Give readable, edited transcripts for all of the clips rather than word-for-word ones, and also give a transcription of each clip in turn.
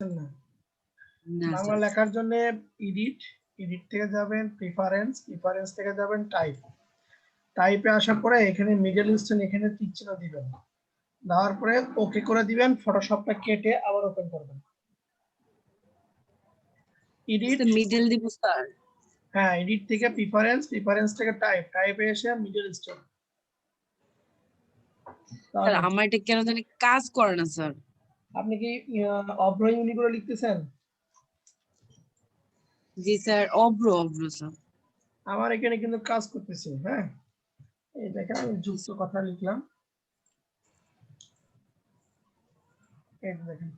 না না বাংলা স্যার। লেখার জন্য এডিট, এডিট থেকে যাবেন প্রিফারেন্স, প্রিফারেন্স থেকে যাবেন টাইপ, টাইপে আসার পরে এখানে মিডল ইস্টার্ন এখানে টিক চিহ্ন দিবেন, দেওয়ার পরে ওকে করে দিবেন, ফটোশপটা কেটে আবার ওপেন করবেন। এডিট, মিডল দিব স্যার। হ্যাঁ এডিট থেকে প্রিফারেন্স, প্রিফারেন্স থেকে টাইপ, টাইপে এসে মিডল ইস্টার্ন। স্যার আমার এটা কেন জানি কাজ করে না স্যার। আপনি কি অভ্র ইউনিকোড লিখতেছেন? জি স্যার, অব্র অব্র স্যার। আমার এখানে কিন্তু কাজ করতেছে। হ্যাঁ এই দেখেন আমি যুক্ত কথা লিখলাম, এই দেখেন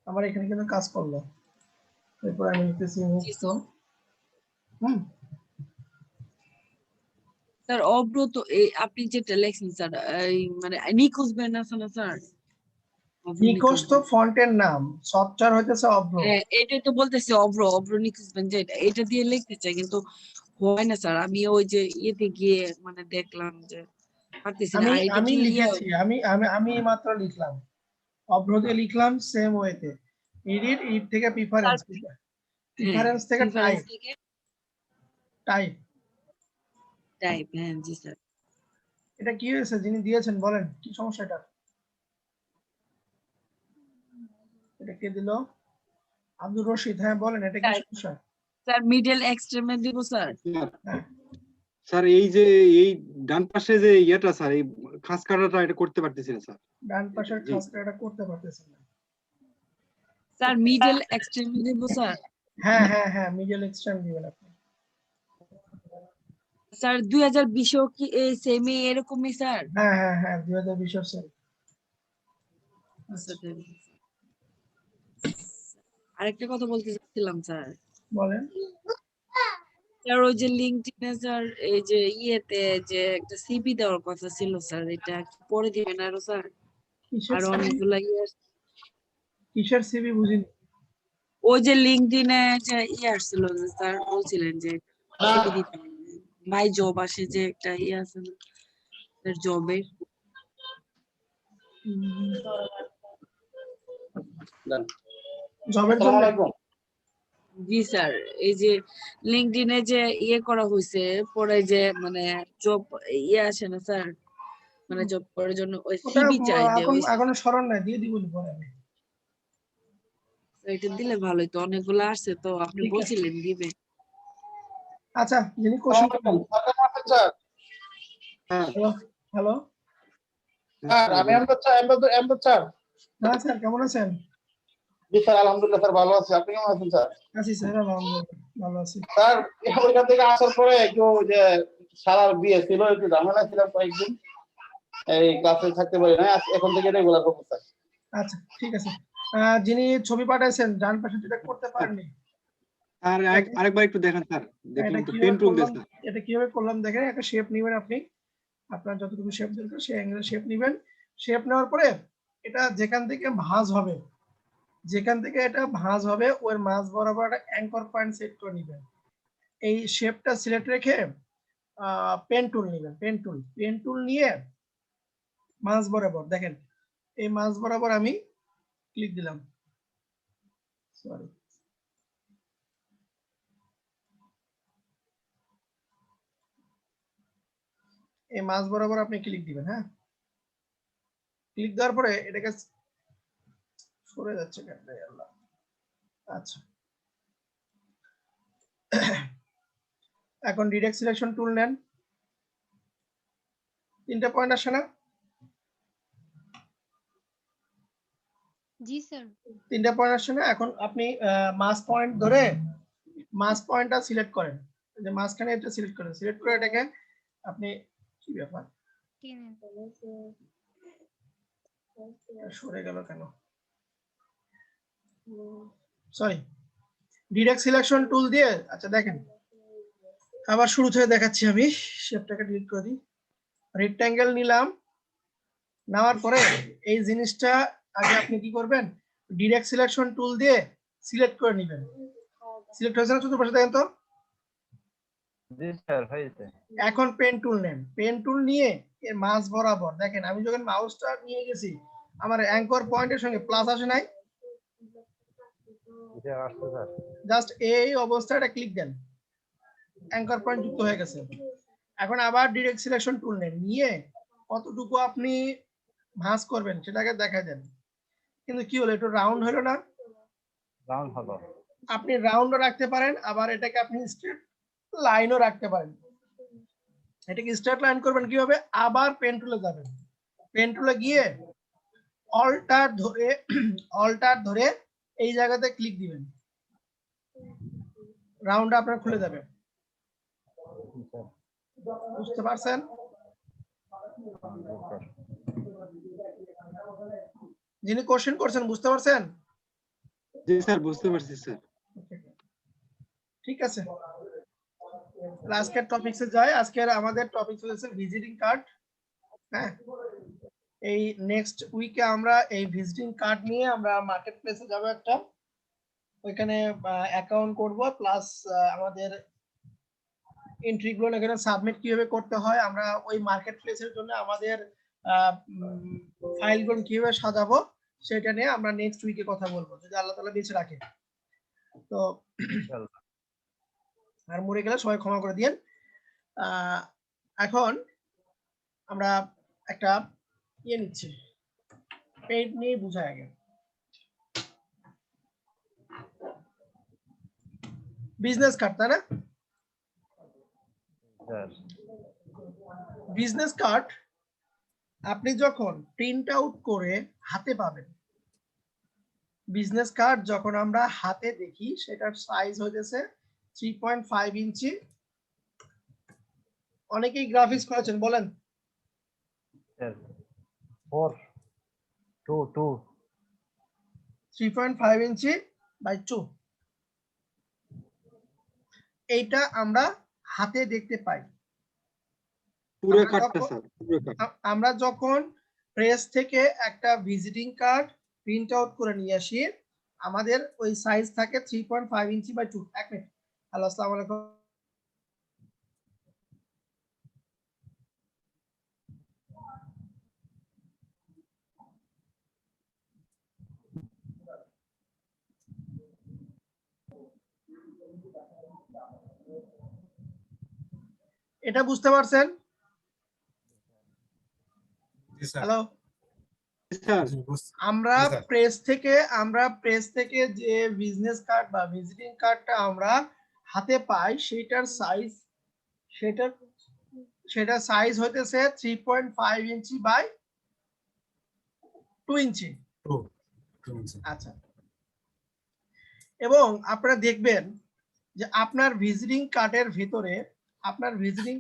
আমার এখানে কিন্তু কাজ করলো। এরপর আমি লিখতেছি মুক্ত। স্যার অব্র তো এই আপনি যেটা লেখছেন স্যার, এই মানে নিখোঁজ ব্যান আছে না স্যার? নিখোঁজ তো ফন্টের নাম, সফটওয়্যার হইতেছে অভ্র। হ্যাঁ এটাই তো বলতেছি, অব্র অব্র নিখোঁজ ব্যান, যে এটা দিয়ে লিখতে চাই কিন্তু হয় না স্যার। আমি ওই যে ইয়েতে গিয়ে মানে দেখলাম যে পারতেছি না। আমি আর এটা আমি কি লিখেছি, আমি মাত্র লিখলাম, অভ্র দিয়ে লিখলাম সেম ওয়েতে। এডিট, এডিট থেকে প্রিফারেন্স, হ্যাঁ প্রিফারেন্স থেকে প্রিফারেন্স টাইপ, থেকে টাইপ। টাইপ। হ্যাঁ জি স্যার। এটা কি হয়েছে যিনি দিয়েছেন বলেন কি সমস্যা এটা? এটা কে দিল? আব্দুর রশিদ, হ্যাঁ বলেন এটা কি সমস্যা? স্যার মিডল এক্সট্রিমে দিব স্যার। হ্যাঁ স্যার এই যে এই ডান পাশে যে ইয়েটা স্যার, এই খাস কাটাটা এটা করতে পারতেছি না স্যার। ডান পাশের খাসটা এটা করতে পারতেছেন না। স্যার মিডল এক্সট্রিমে দিব স্যার। হ্যাঁ হ্যাঁ হ্যাঁ মিডল এক্সট্রিম দিবেন আপনি। স্যার 2020 কি এই সেমি এরকমই স্যার? হ্যাঁ হ্যাঁ হ্যাঁ 2020 সাল। আরেকটা কথা বলতে চাচ্ছিলাম স্যার। বলেন। স্যার ওই যে লিঙ্কডইনে স্যার এই যে ইয়েতে যে একটা সিভি দেওয়ার কথা ছিল স্যার, এটা কি পরে দিবেন আরো স্যার? কিসের আর সিভি? অনেকগুলা ইয়ে কিসের সিভি বুঝিনি। ওই যে লিঙ্কডইনে যে ইয়ে আসছিল যে স্যার বলছিলেন যে সিভি দিতে মাই জব আসে যে একটা ইয়ে আছে না স্যার জবের। জবের জন্য? জি স্যার, এই যে লিঙ্কডইনে যে ইয়ে করা হয়েছে পরে যে মানে জব ইয়ে আসে না স্যার, মানে জব করার জন্য ওই ওটা সিভি চাই যে এখন ওই এখনো স্মরণ নাই, দিয়ে দিব পরে আমি। এটা দিলে ভালোই তো, অনেকগুলো আসছে তো আপনি ঠিক আছে বলছিলেন দিবে। আচ্ছা যিনি কোশ্চেন করবেন। হ্যাঁ হ্যালো হ্যালো। স্যার আমি আহমেদ স্যার। হ্যাঁ স্যার কেমন আছেন? জি স্যার আলহামদুলিল্লাহ স্যার ভালো আছি, আপনি কেমন আছেন স্যার? আছি স্যার আলহামদুলিল্লাহ ভালো আছি। স্যার ওইখান থেকে আসার পরে একটু যে সারার বিয়ে ছিল, একটু ঝামেলা ছিলাম কয়েকদিন, এই ক্লাসে থাকতে পারি না, এখন থেকে রেগুলার করবো স্যার। আচ্ছা ঠিক আছে। যিনি ছবি পাঠাইছেন ডান পাশে যেটা করতে পারেননি, আর আরেকবার একটু দেখেন স্যার, দেখলাম এটা তো পেন কিভাবে টুল দিয়ে করলাম, স্যার। এটা কিভাবে করলাম দেখেন। একটা শেপ নেবেন আপনি, আপনার যতটুকু শেপ দরকার সেই অ্যাঙ্গেলে শেপ নেবেন। শেপ নেওয়ার পরে এটা যেখান থেকে ভাঁজ হবে, যেখান থেকে এটা ভাঁজ হবে ওর মাঝ বরাবর একটা অ্যাঙ্কর পয়েন্ট সেট করে নেবেন। এই শেপটা সিলেক্ট রেখে পেন টুল নেবেন, পেন টুল নিয়ে মাঝ বরাবর দেখেন, এই মাঝ বরাবর আমি ক্লিক দিলাম, সরি এই মাঝ বরাবর আপনি ক্লিক দিবেন। হ্যাঁ ক্লিক দেওয়ার পরে এটাকে সরে যাচ্ছে কেন আল্লাহ। আচ্ছা এখন ডিরেক্ট সিলেকশন টুল নেন, তিনটা পয়েন্ট আসে না? জি স্যার। তিনটা পয়েন্ট আসে না? এখন আপনি মাস পয়েন্ট ধরে মাস পয়েন্টটা সিলেক্ট করেন, যে মাঝখানে এটা সিলেক্ট করেন, সিলেক্ট করে এটাকে আপনি কি ব্যাপার সরে গেল কেন, সরি ডিরেক্ট সিলেকশন টুল দিয়ে। আচ্ছা দেখেন আবার শুরু থেকে দেখাচ্ছি আমি, শেপটাকে ডিলিট করে দিই। রেক্ট্যাঙ্গেল নিলাম, নেওয়ার পরে এই জিনিসটা আগে আপনি কি করবেন, ডিরেক্ট সিলেকশন টুল দিয়ে সিলেক্ট করে নেবেন। সিলেক্ট হয়েছে না চতুর্পাশে দেখেন তো? জি স্যার হয়েছে। এখন পেন টুল নেন, পেন টুল নিয়ে এর মাঝ বরাবর দেখেন, আমি যখন মাউসটা নিয়ে গেছি আমার অ্যাঙ্কর পয়েন্টের সঙ্গে প্লাস আসে নাই, স্যার আসছে স্যার। জাস্ট এই অবস্থাটা ক্লিক দেন, অ্যাঙ্কর পয়েন্ট যুক্ত হয়ে গেছে। এখন আবার ডিরেক্ট সিলেকশন টুল নেন, নিয়ে কতটুকু আপনি ভাঁজ করবেন সেটাকে দেখা দেন। কিন্তু কি হলো, একটু রাউন্ড হলো না? রাউন্ড হলো। আপনি রাউন্ডও রাখতে পারেন, আবার এটাকে আপনি স্ট্রেট লাইনও রাখতে পারেন। এটাকে স্ট্রেট লাইন করবেন কিভাবে? আবার পেন টুলে যাবেন, পেন টুলে গিয়ে অল্টার ধরে এই জায়গাতে ক্লিক দিবেন, রাউন্ড আপনার খুলে যাবে। স্যার বুঝতে পারছেন? যিনি কোশ্চেন করছেন বুঝতে পারছেন? জি স্যার, বুঝতে পারছি স্যার। ঠিক আছে, আজকের টপিকসে যাই। আজকের আমাদের টপিক হচ্ছে ভিজিটিং কার্ড। হ্যাঁ, এই নেক্সট উইকে আমরা এই ভিজিটিং কার্ড নিয়ে আমরা মার্কেট প্লেসে যাব একটা, ওইখানে অ্যাকাউন্ট করব, প্লাস আমাদের এন্ট্রি গুলো এখানে সাবমিট কিভাবে করতে হয়, আমরা ওই মার্কেট প্লেসের জন্য আমাদের ফাইলগুলো কিভাবে সাজাবো সেটা নিয়ে আমরা নেক্সট উইকে কথা বলবো, যদি আল্লাহ তাআলা বেঁচে রাখে। তো আর মরে গেলে সবাই ক্ষমা করে দিয়েন। এখন আমরা একটা ইয়ে নিচ্ছি, পেইন্ট নিয়ে বুঝাই আগে। বিজনেস কার্ড, তাই না? স্যার বিজনেস কার্ড আপনি যখন প্রিন্ট আউট করে হাতে পাবেন, বিজনেস কার্ড যখন আমরা হাতে দেখি সেটার সাইজ হইতেছে 3.5 ইঞ্চি। অনেকেই গ্রাফিক্স করেছেন, বলেন। স্যার 4 2 2 3.5 ইঞ্চি বাই 2, এইটা আমরা হাতে দেখতে পাই। পুরো কার্ডটা স্যার, পুরো কার্ড। আমরা যখন প্রেস থেকে একটা ভিজিটিং কার্ড প্রিন্ট আউট করে নিয়ে আসি, আমাদের ওই সাইজ থাকে 3.5 ইঞ্চি বাই 2। এক মিনিট, হ্যালো, আসসালামু আলাইকুম। এটা বুঝতে পারছেন? হ্যালো, স্যার আমরা প্রেস থেকে যে বিজনেস কার্ড বা ভিজিটিং কার্ডটা আমরা হাতে পাই, সেটার সাইজ হইতেছে 3.5 ইঞ্চি বাই 2 ইঞ্চি। আচ্ছা, এবং আপনারা দেখবেন যে আপনার ভিজিটিং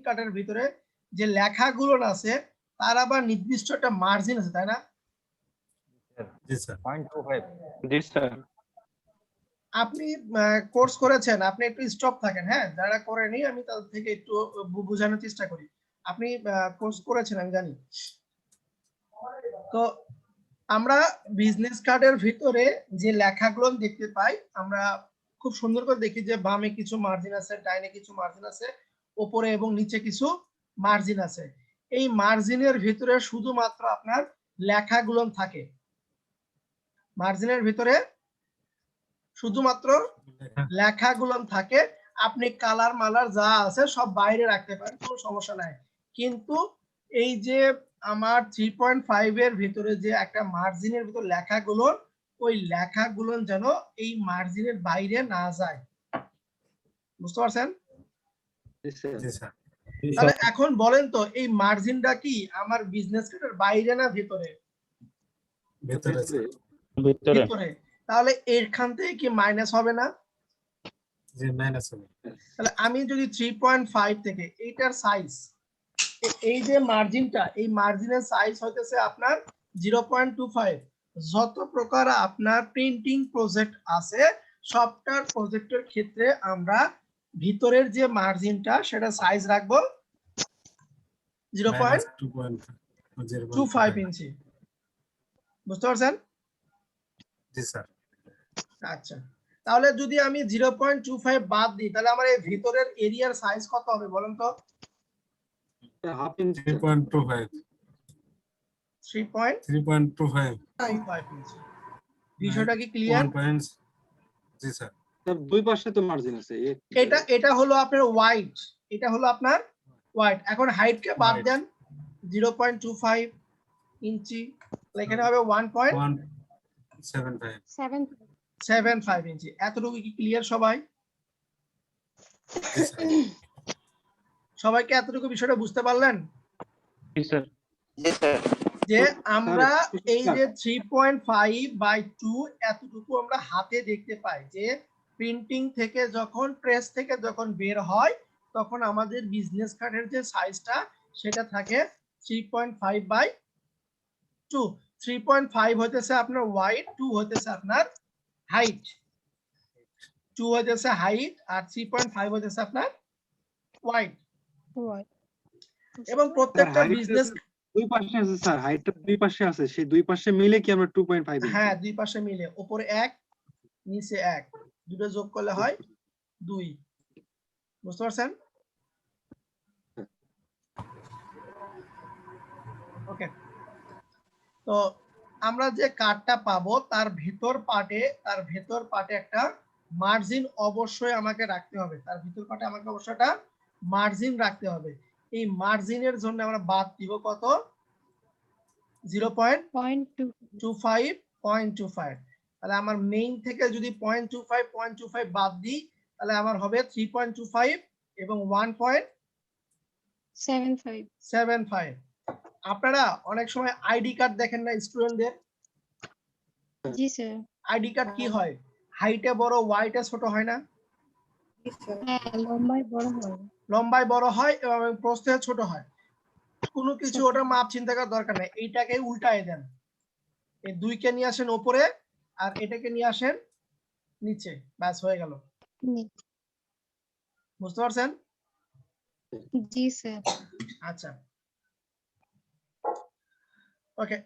কার্ডের ভিতরে যে লেখাগুলো আছে তার আবার নির্দিষ্ট একটা মার্জিন আছে, তাই না? জি স্যার 0.25 জি স্যার। আপনি কোর্স করেছেন, আপনি একটু স্টপ থাকেন। হ্যাঁ, যারা করেনি আমি তাদের থেকে একটু বোঝানোর চেষ্টা করি। আপনি কোর্স করেছেন আমি জানি। তো আমরা বিজনেস কার্ডের ভিতরে যে লেখাগুলো দেখতে পাই, আমরা খুব সুন্দর করে দেখি যে বামে কিছু মার্জিন আছে, ডাইনে কিছু মার্জিন আছে, উপরে এবং নিচে কিছু মার্জিন আছে। এই মার্জিনের ভিতরে শুধুমাত্র আপনার লেখাগুলো থাকে, মার্জিনের ভিতরে শুধুমাত্র লেখাগুলো থাকে। আপনি কালার মালার যা আছে সব বাইরে রাখতে পারেন, কোনো সমস্যা নাই। কিন্তু এই যে আমার 3.5 এর ভিতরে যে একটা মার্জিনের ভিতর লেখাগুলো, ওই লেখাগুলো যেন এই মার্জিনের বাইরে না যায়। বুঝতে পারছেন? তাহলে এখন বলেন তো, এই মার্জিনটা কি আমার বিজনেস কার্ডের বাইরে না ভিতরে? ভিতরে। তাহলে এখান থেকে কি মাইনাস হবে না? জি, মাইনাস হবে। তাহলে আমি যদি 3.5 থেকে এইটার সাইজ, এই যে মার্জিনটা, এই মার্জিনের সাইজ হইতেছে আপনার 0.25। যত প্রকার আপনার প্রিন্টিং প্রজেক্ট আছে সবটার প্রজেক্টের ক্ষেত্রে আমরা ভিতরের যে মার্জিনটা সেটা সাইজ রাখবো 0.25 ইঞ্চি। বুঝতে পারছেন? জি স্যার। আচ্ছা, তাহলে যদি আমি 0.25 বাদ দিই, তাহলে আমার এই ভিতরের এরিয়ার সাইজ কত হবে বলেন তো? Half inch. 3.25 3.25 3.25 ইঞ্চি। বিষয়টা কি ক্লিয়ার? জি স্যার স্যার দুই পাশে তো মার্জিন আছে এটা হলো আপনার ওয়াইড, এটা হলো আপনার ওয়াইড। এখন হাইট কে বাদ Height। দেন 0.25 ইঞ্চি, তাহলে এখানে হবে 1.75 1.75 ইঞ্চি। এতটুকু কি ক্লিয়ার সবাই? জি স্যার সবাইকে এতটুকু বিষয়টা বুঝতে পারলেন জি স্যার যে আমরা স্যার, এই যে 3.5/2 এতটুকু আমরা হাতে দেখতে পাই যে প্রিন্টিং থেকে যখন প্রেস থেকে যখন বের হয় তখন আমাদের বিজনেস কার্ডের যে সাইজটা সেটা থাকে 3.5/2। 3.5 হইতেছে আপনার ওয়াইড, 2 হইতেছে আপনার হাইট, 2 হইতেছে হাইট আর 3.5 হইতেছে আপনার ওয়াইড। এবং প্রত্যেকটা বিজনেস দুই পাশে আছে স্যার, হাইটটা দুই পাশে আছে, সেই দুই পাশে মিলে কি আমরা 2.5 ইঞ্চি? হ্যাঁ দুই পাশে মিলে উপরে 1 নিচে 1 দুটো যোগ করলে হয় 2। বুঝতে পারছেন? ওকে, তো আমরা যে কার্ডটা পাবো তার ভেতর পার্টে একটা মার্জিন অবশ্যই আমাকে রাখতে হবে, তার ভিতর পার্টে আমাকে অবশ্যই একটা মার্জিন রাখতে হবে। এই মার্জিনের জন্য আমরা বাদ দিব কত? 0.25। তাহলে আমার মেইন থেকে যদি 0.25 বাদ দিই তাহলে আমার হবে 3.25 এবং 1.75। আপনারা অনেক সময় আইডি কার্ড দেখেন না স্টুডেন্টদের? জি স্যার। আইডি কার্ড কি হয়? হাইটে বড় ওয়াইটে ছোট হয় না? হ্যাঁ, লম্বায় বড় হয়। লম্বায় বড় হয় এবং প্রস্থে ছোট হয়। কোনো কিছু ওটা মাপ চিন্তা করার দরকার নেই, এইটাকে উল্টায় দেন। এই 2 কে নিয়ে আসেন উপরে আর এটাকে নিয়ে আসেন নিচে, ব্যাস হয়ে গেল। বুঝতে পারছেন? জি স্যার। আচ্ছা ওকে,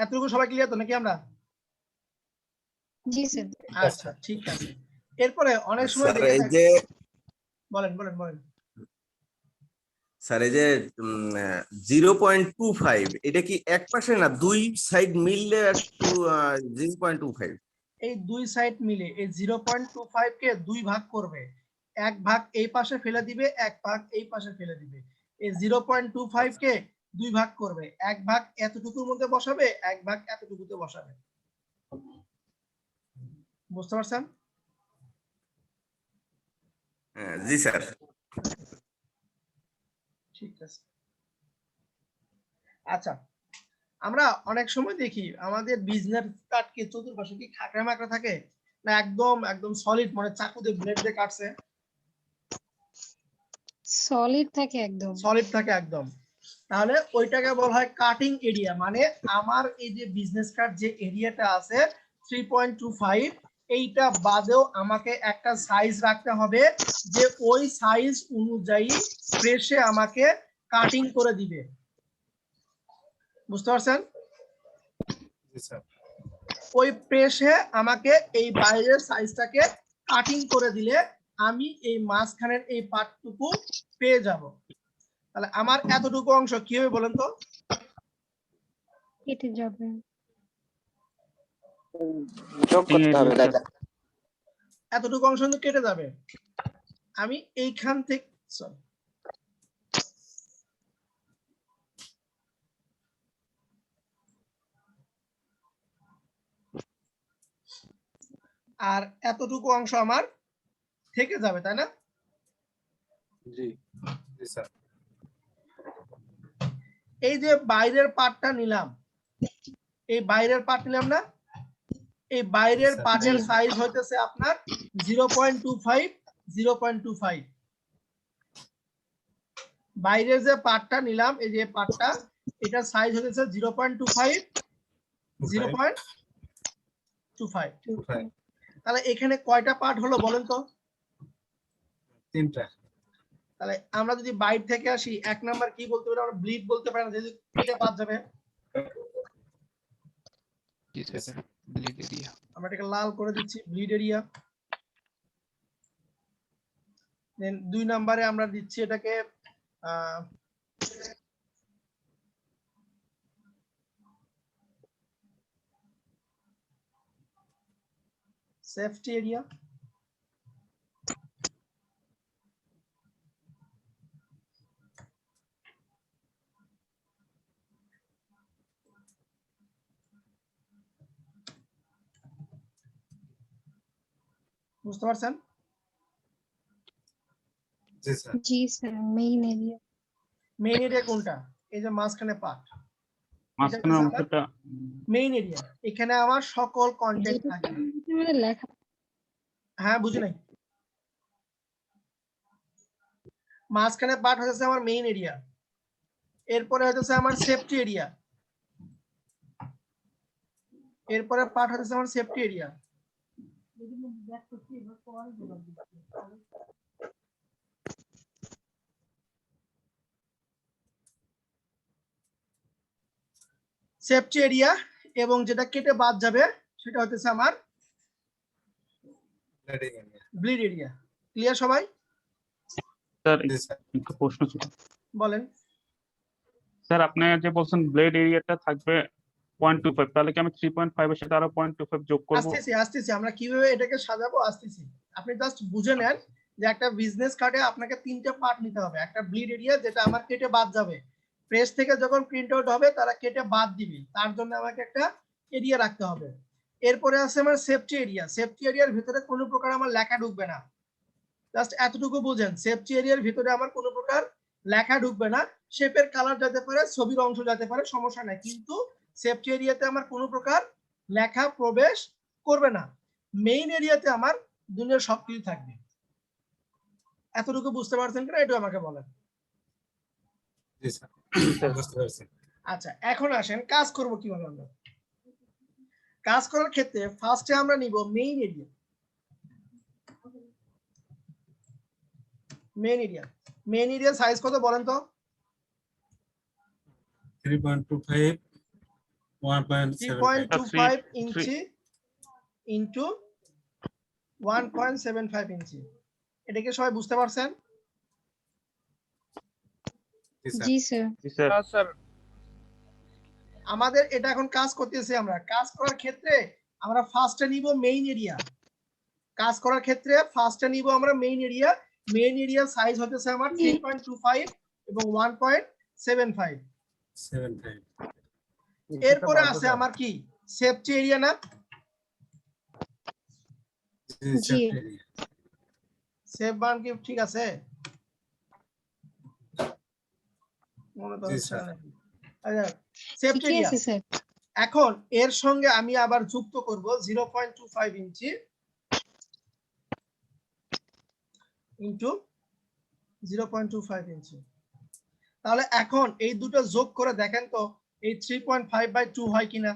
এতটুকু সবাই ক্লিয়ার তো নাকি আমরা? জি স্যার। আচ্ছা ঠিক আছে। এরপরে অনেক সময় স্যার দেখে এই থাকি- যে বলেন। স্যার এই যে 0.25 এটা কি এক পাশে না দুই সাইড মিললে একটু 0.25? এই দুই সাইড মিলে এই 0.25 কে দুই ভাগ করবে, এক ভাগ এই পাশে ফেলে দিবে, এক ভাগ এই পাশে ফেলে দিবে। এই 0.25 কে দুই ভাগ করবে, এক ভাগ এতটুকুর মধ্যে বসাবে, এক ভাগ এতটুকুতে বসাবে। বুঝতে পারছেন? জি স্যার। ঠিক আছে। আচ্ছা, আমরা অনেক সময় দেখি আমাদের বিজনেস কার্ড কি চতুর্পাশে কি খাকরা মাকড়া থাকে না একদম সলিড, মানে চাকু দিয়ে ব্লেড দিয়ে কাটছে? সলিড থাকে একদম। সলিড থাকে একদম। তাহলে ওইটাকে বলা হয় কাটিং এরিয়া। মানে আমার এই যে বিজনেস কার্ড যে এরিয়াটা আছে 3.25, এইটা বাদেও আমাকে একটা সাইজ রাখতে হবে যে ওই সাইজ অনুযায়ী প্রেসে আমাকে কাটিং করে দিবে। বুঝতে পারছেন? জি স্যার ওই প্রেসে আমাকে এই বাইরের সাইজটাকে কাটিং করে দিলে আমি এই মাঝখানের এই পার্টটুকু পেয়ে যাব। তাহলে আমার এতটুকু অংশ কি হবে বলেন তো? কেটে যাবে। এতটুকু অংশ কিন্তু কেটে যাবে। আমি এইখান থেকে আর এতটুকু অংশ আমার থেকে যাবে, তাই না? জি জি স্যার এই যে বাইরের পার্টটা নিলাম, এই বাইরের পার্ট নিলাম না, এই বাইরের স্যার। পার্টের সাইজ হইতেছে আপনার 0.25। বাইরের যে পার্টটা নিলাম, এই যে পার্টটা, এটার সাইজ হইতেছে 0.25। তাহলে এখানে কয়টা পার্ট হলো বলেন তো? 3টা। তাহলে আমরা যদি বাইর থেকে আসি, এক নাম্বার কি বলতে পারি? আমরা ব্লিড বলতে পারি না, যেহেতু কেটে বাদ যাবে। আমরা এটাকে লাল করে দিচ্ছি, ব্লিড এরিয়া। দেন 2 নম্বরে আমরা দিচ্ছি এটাকে সেফটি এরিয়া, বুঝতে পারছেন? জি স্যার। জি sir, main area. Main area কোনটা? এই যে মাঝখানে পার্ট, মাঝখানে অংশটা মেইন এরিয়া। এখানে আমার সকল কন্টেন্ট থাকবে। মানে লেখা হ্যাঁ, বুঝি নাই। মাঝখানে পার্ট হচ্ছে আমার মেইন এরিয়া, এরপরে হচ্ছে আমার সেফটি এরিয়া, এরপরে পার্ট হচ্ছে আমার সেফটি এরিয়া। সেফটি এরিয়া এবং যেটা কেটে বাদ যাবে সেটা হচ্ছে আমার bleeding area. Bleed area. Clear সবাই? স্যার জি স্যার। একটা প্রশ্ন ছিল বলেন। স্যার, আপনি যে বলছেন ব্লেড এরিয়াটা থাকবে 0.25, তাহলে কি আমি 3.5 এর সাথে আরো 0.25 যোগ করব? আসতেছি আমরা কিভাবে এটাকে সাজাবো আসতেছি। আপনি জাস্ট বুঝে নেন যে একটা বিজনেস কার্ডে আপনাকে 3টা পার্ট নিতে হবে। একটা ব্লিড এরিয়া যেটা আমার কেটে বাদ যাবে, প্রেস থেকে যখন প্রিন্ট আউট হবে তারা কেটে বাদ দিবে, তার জন্য আমাকে একটা এরিয়া রাখতে হবে। এরপরে আছে আমার সেফটি এরিয়া। সেফটি এরিয়ার ভিতরে কোনো প্রকার আমার লেখা ঢুকবে না, জাস্ট এতটুকু বুঝেন। সেফটি এরিয়ার ভিতরে আমার কোনো প্রকার লেখা ঢুকবে না, শেপের কালার যেতে পারে, ছবির অংশ যেতে পারে, সমস্যা নাই, কিন্তু সেফটি এরিয়াতে আমার কোনো প্রকার লেখা প্রবেশ করবে না। মেইন এরিয়াতে আমার দুনিয়ার সবকিছু থাকবে। এতটুকু বুঝতে পারছেন কিনা এটা আমাকে বলেন। জি স্যার। বুঝতে পারছি। আচ্ছা, এখন আসেন কাজ করব কিভাবে আমরা। কাজ করার ক্ষেত্রে ফার্স্টে আমরা নিব main area. Main area size কত বলেন তো? 3.25 1.75 3.25 ইঞ্চি ইনটু 1.75 ইঞ্চি। এটা কি সবাই বুঝতে পারছেন? জি স্যার। জি স্যার। জি স্যার। আমাদের এটা এখন কাজ করতেছি আমরা। কাজ করার ক্ষেত্রে আমরা ফার্স্টে নিব মেইন এরিয়া। কাজ করার ক্ষেত্রে ফার্স্টে নিব আমরা main area. Main area size হতেছে আমার 3.25 এবং 1.75। 75 এরপরে আছে আমার কি সেফটি এরিয়া না? জি জি। স্যার। সেফ বান কি ঠিক আছে? মনে তো জি হচ্ছে স্যার। না। আচ্ছা, সেফটি ঠিকই এরিয়া। আছে স্যার। এখন এর সঙ্গে আমি আবার যুক্ত করব 0.25 ইঞ্চি ইনটু 0.25 ইঞ্চি। তাহলে এখন এই দুটো যোগ করে দেখেন তো এই 3.5/2 হয় কিনা?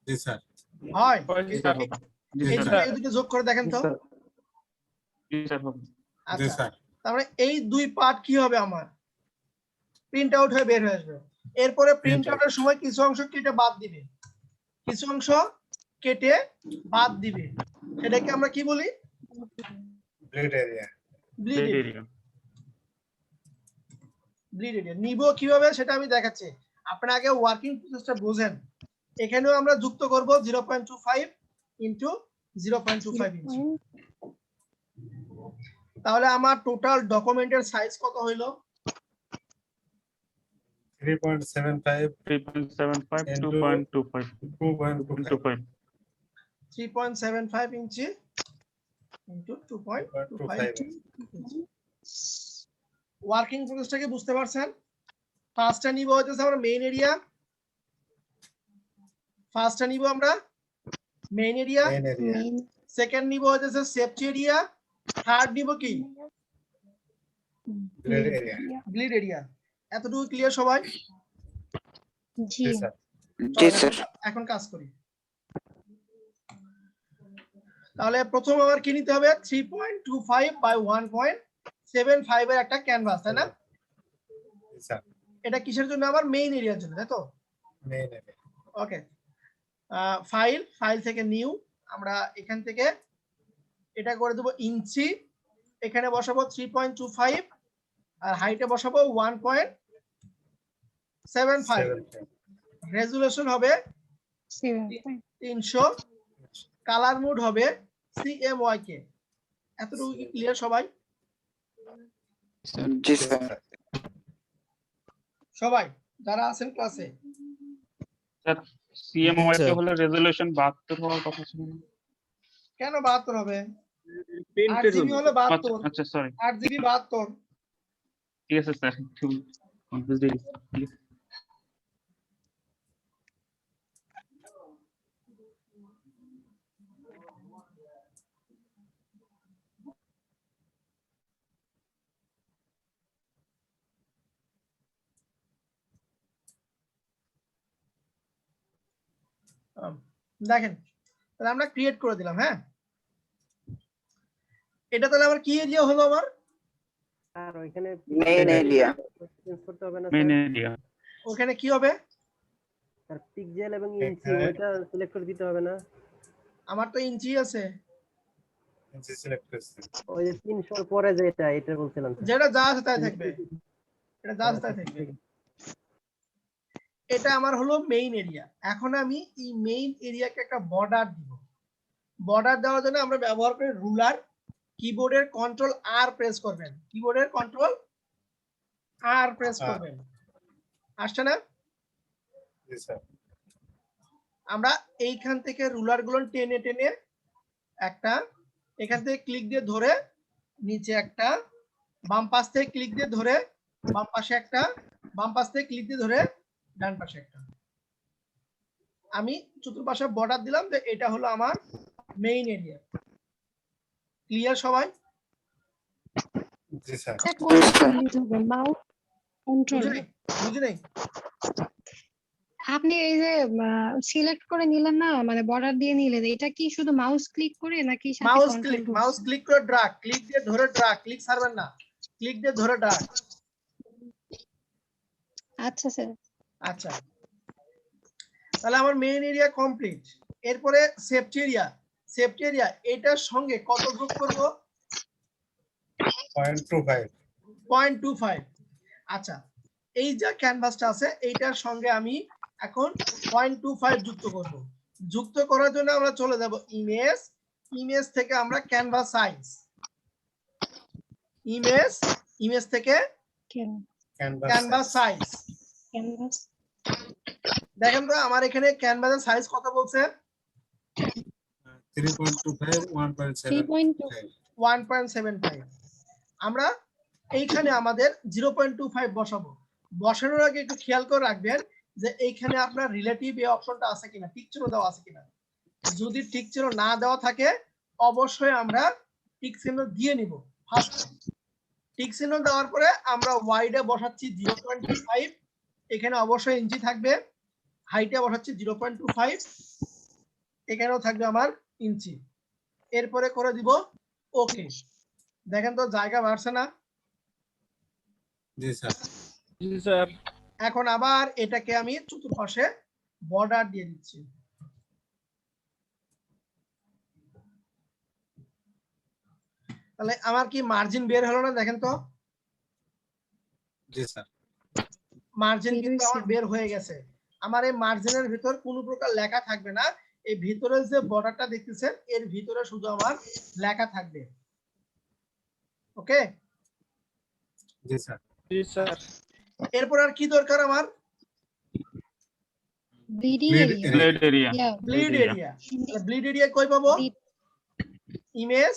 জি স্যার। হয়। জি স্যার। জি এই দুটো যোগ করে দেখেন তো। জি স্যার। জি আচ্ছা, স্যার। তাহলে এই দুই পার্ট কি হবে আমার? প্রিন্ট আউট হয়ে বের হয়ে আসবে। এরপরে প্রিন্ট আউটের সময় কিছু অংশ কেটে বাদ দিবে, কিছু অংশ কেটে বাদ দিবে। সেটাকে আমরা কি বলি? Bleed area. Bleed blade area. Area. Bleed area নিব কিভাবে সেটা আমি দেখাচ্ছি। আপনারা আগে ওয়ার্কিং প্রসেসটা বুঝেন। এখানেও আমরা যুক্ত করব 0.25 ইনটু 0.25 ইঞ্চি। তাহলে আমার টোটাল ডকুমেন্টের সাইজ কত হইল? 3.75 3.75 into 2.25 2.25 3.75 ইঞ্চি ইনটু 2.25 ইঞ্চি। ওয়ার্কিং প্রসেসটাকে বুঝতে পারছেন? ফার্স্টে নিব হচ্ছে আমরা মেইন এরিয়া। ফার্স্টে নিব আমরা main area, main area. Main second নিব হচ্ছে সেফটি এরিয়া, থার্ড নিব কি ব্লিড এরিয়া। Bleed area. এতটুকু ক্লিয়ার সবাই? জি জি স্যার। এখন কাজ করি। তাহলে প্রথম আবার কি নিতে হবে? 3.25 বাই 1.75 এর একটা ক্যানভাস, তাই না? জি স্যার। এটা কিসের জন্য? আমার মেইন এরিয়ার জন্য, তাই তো? Main area. ওকে, ফাইল থেকে নিউ, আমরা এখান থেকে এটা করে দেব ইঞ্চি, এখানে বসাবো 3.25 আর হাইটে বসাবো 1.75। রেজুলেশন হবে 75। 300 কালার মোড হবে CMYK। এতটুকু কি ক্লিয়ার সবাই? জি স্যার। সবাই যারা আছেন ক্লাসে? স্যার CMYK হলে রেজলিউশন 72 হওয়ার কথা ছিল না? কেন 72 হবে? প্রিন্টেড 8GB হলো 72, আচ্ছা সরি, 8GB 72। ঠিক আছে স্যার, একটু কনফিউজ হয়ে গেছি। ঠিক আছে। দেখেন তাহলে আমরা ক্রিয়েট করে দিলাম। হ্যাঁ, এটা তাহলে আমার কি এরিয়া হলো আমার? আর ওইখানে মেইন এরিয়া। চেঞ্জ করতে হবে না মেইন স্যার? এরিয়া ওখানে কি হবে? স্যার পিক্সেল এবং ইঞ্চি ওইটা সিলেক্ট করে দিতে হবে না? আমার তো ইঞ্চি আছে। ইঞ্চি সিলেক্ট করছি। ওই যে 300 এর পরে যেটা এটা বলছিলাম স্যার। যেটা যা আছে তাই থাকবে, এটা যা আছে তাই থাকবে। এটা আমার হলো মেইন এরিয়া। এখন আমি এই মেইন এরিয়াকে একটা বর্ডার দিব। বর্ডার দেওয়ার জন্য আমরা ব্যবহার করি রুলার। কিবোর্ডের কন্ট্রোল আর প্রেস করবেন, কিবোর্ডের কন্ট্রোল আর প্রেস করবেন। আসছে না? জি স্যার। আমরা এইখান থেকে রুলার গুলো টেনে টেনে একটা এখান থেকে ক্লিক দিয়ে ধরে নিচে একটা, বাম পাশ থেকে ক্লিক দিয়ে ধরে বাম পাশে একটা, বাম পাশ থেকে ক্লিক দিয়ে ধরে ডান পাশে একটা। আমি চতুর্পাশে বর্ডার দিলাম যে এটা হলো আমার মেইন এরিয়া। ক্লিয়ার সবাই? জি স্যার। মাউস কন্ট্রোল বুঝি নাই? আপনি এই যে সিলেক্ট করে নিলেন না, মানে বর্ডার দিয়ে নিলেন, এটা কি শুধু মাউস ক্লিক করে নাকি সাথে কন্ট্রোল? মাউস ক্লিক করে ড্রাগ, ক্লিক দিয়ে ধরে ড্রাগ, ক্লিক ছাড়বেন না, ক্লিক দিয়ে ধরে ড্রাগ। আচ্ছা স্যার। আচ্ছা, তাহলে আমার মেইন এরিয়া কমপ্লিট। এরপরে সেফটি এরিয়া। সেফটি এরিয়া এটার সঙ্গে কত যোগ করব? 0.25। 0.25। আচ্ছা, এই যে ক্যানভাসটা আছে এইটার সঙ্গে আমি এখন 0.25 যুক্ত করব। যুক্ত করার জন্য আমরা চলে যাব ইমেজ, ইমেজ থেকে আমরা ক্যানভাস সাইজ, ইমেজ থেকে ক্যানভাস সাইজ। ক্যানভাস দেখেন তো আমার এখানে ক্যানভাসের সাইজ কত বলছে? 3.25 1.75। 1.75। আমরা এইখানে আমাদের 0.25 বসাবো। বসানোর আগে একটু খেয়াল করে রাখবেন যে এইখানে আপনার রিলেটিভ এই অপশনটা আছে কিনা, টিক চিহ্ন দেওয়া আছে কিনা। যদি টিক চিহ্ন না দেওয়া থাকে অবশ্যই আমরা টিক চিহ্ন দিয়ে নিব। ফার্স্ট টিক চিহ্ন দেওয়ার পরে আমরা ওয়াইডে বসাচ্ছি 0.25, এখানে অবশ্যই ইঞ্চি থাকবে। হাইটে বসাচ্ছি 0.25, এখানেও থাকবে আমার ইঞ্চি। এরপরে করে দিব ওকে। দেখেন তো জায়গা বাড়ছে না? জি স্যার। জি স্যার। এখন আবার এটাকে আমি চতুর্পাশে বর্ডার দিয়ে দিচ্ছি। তাহলে আমার কি মার্জিন বের হলো না? দেখেন তো জি স্যার। মার্জিন কিন্তু আমার বের হয়ে গেছে। আমার এই মার্জিনের ভিতর কোনো প্রকার লেখা থাকবে না। এই ভিতরে যে বর্ডারটা দেখতেছেন এর ভিতরে শুধু আমার লেখা থাকবে। ওকে? জি স্যার। জি স্যার। এরপর আর কি দরকার আমার? Bleeding area. Blade area bleed area. Bleed area কই পাবো? ইমেজ,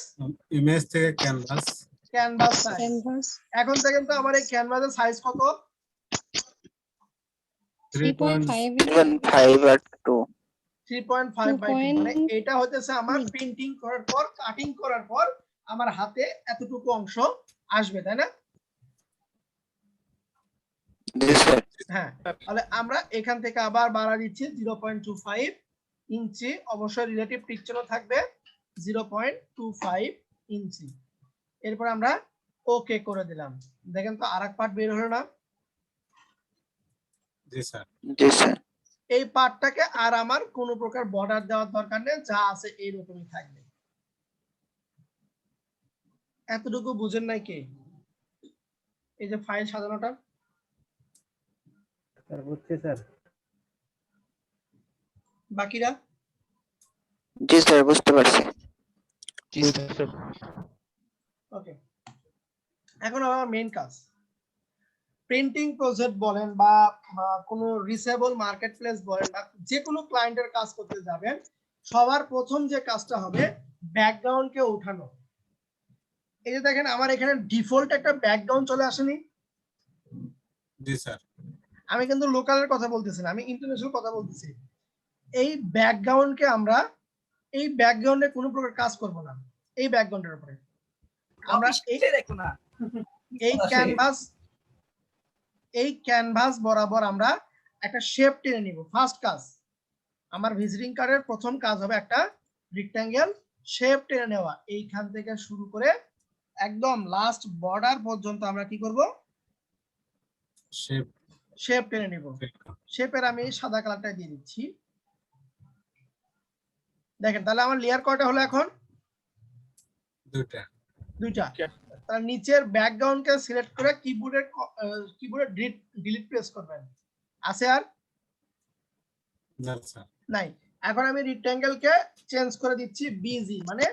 ইমেজ থেকে ক্যানভাস, ক্যানভাস সাইজ। ক্যানভাস এখন দেখেন তো আমার এই ক্যানভাসের সাইজ কত? 3.75/2। 3.5/2। মানে এটা হতেছে আমার প্রিন্টিং করার পর, কাটিং করার পর আমার হাতে এতটুকু অংশ আসবে, তাই না? জি স্যার। হ্যাঁ, তাহলে আমরা এখান থেকে আবার বাড়া দিচ্ছি 0.25 ইঞ্চি। অবশ্যই রিলেটিভ টিক চিহ্ন থাকবে 0.25 ইঞ্চি। এরপর আমরা ওকে করে দিলাম। দেখেন তো আরেক পার্ট বের হলো না? জি স্যার। জি স্যার। এই পার্টটাকে আর আমার কোনো প্রকার বর্ডার দেওয়ার দরকার নেই, যা আছে এইরকমই থাকবে। এতটুকু বুঝেন নাই কে? এই যে ফাইল সাজানোটা স্যার বুঝছি স্যার। বাকিরা? জি স্যার বুঝতে পারছি। ওকে, এখন আমার মেইন কাজ প্রিন্টিং প্রজেক্ট বলেন বা কোনো রিসেবল মার্কেট প্লেস বলেন বা যে কোনো ক্লায়েন্টের কাজ করতে যাবেন, সবার প্রথম যে কাজটা হবে ব্যাকগ্রাউন্ডকে উঠানো। এই যে দেখেন আমার এখানে ডিফল্ট একটা ব্যাকগ্রাউন্ড চলে আসেনি। জি স্যার। আমি কিন্তু লোকালের কথা বলতেছি না, আমি ইন্টারন্যাশনাল কথা বলতেছি। এই ব্যাকগ্রাউন্ডকে আমরা এই ব্যাকগ্রাউন্ডে কোনো প্রকার কাজ করব না। এই ব্যাকগ্রাউন্ডের উপরে আমরা এই ক্যানভাস বরাবর আমরা একটা শেপ টেনে নিব। ফার্স্ট কাজ আমার ভিজিটিং কার্ডের প্রথম কাজ হবে একটা রেক্ট্যাঙ্গেল শেপ টেনে নেওয়া। এইখান থেকে শুরু করে একদম লাস্ট বর্ডার পর্যন্ত আমরা কি করব? শেপ টেনে নিব। শেপের আমি সাদা কালারটা দিয়ে দিচ্ছি। দেখেন তাহলে আমার লেয়ার কয়টা হলো এখন? দুইটা। তার নিচের ব্যাকগ্রাউন্ডকে সিলেক্ট করে কিবোর্ডে ডিলিট প্রেস করবেন। আছে আর নাই। এখন আমি রেক্ট্যাঙ্গেলকে চেঞ্জ করে দিচ্ছি বিজি মানে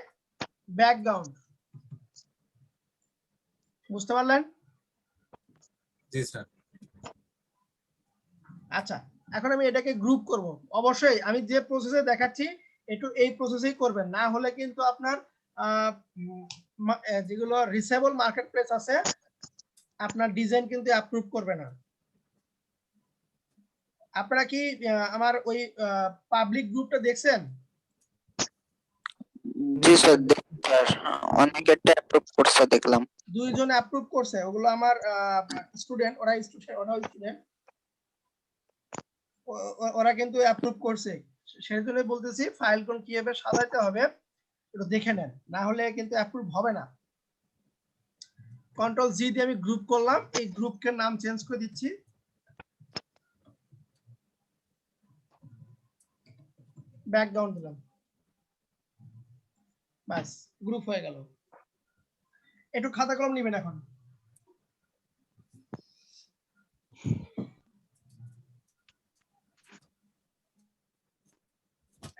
ব্যাকগ্রাউন্ড। বুঝতে পারলেন? জি স্যার। আচ্ছা, এখন আমি এটাকে গ্রুপ করব। অবশ্যই আমি যে প্রসেসে দেখাচ্ছি একটু এই প্রসেসেই করবেন, না হলে কিন্তু আপনার যেগুলো রিসেবল মার্কেট প্লেস আছে আপনার ডিজাইন কিন্তু অ্যাপ্রুভ করবে না। আপনারা কি আমার ওই পাবলিক গ্রুপটা দেখছেন? জি স্যার স্যার অনেকেরটা অ্যাপ্রুভ করছে দেখলাম। দুইজন অ্যাপ্রুভ করছে, ওগুলো আমার স্টুডেন্ট, ওরা কিন্তু অ্যাপ্রুভ করছে। সেজন্য বলতেছি ফাইল কোন কিভাবে সাজাইতে হবে একটু দেখে নেন, না হলে কিন্তু অ্যাপ্রুভ হবে না। কন্ট্রোল জি দিয়ে আমি গ্রুপ করলাম, এই গ্রুপকে নাম চেঞ্জ করে দিচ্ছি। ব্যাকগ্রাউন্ড দিলাম, বাস গ্রুপ হয়ে গেল। একটু খাতা কলম নেবেন এখন।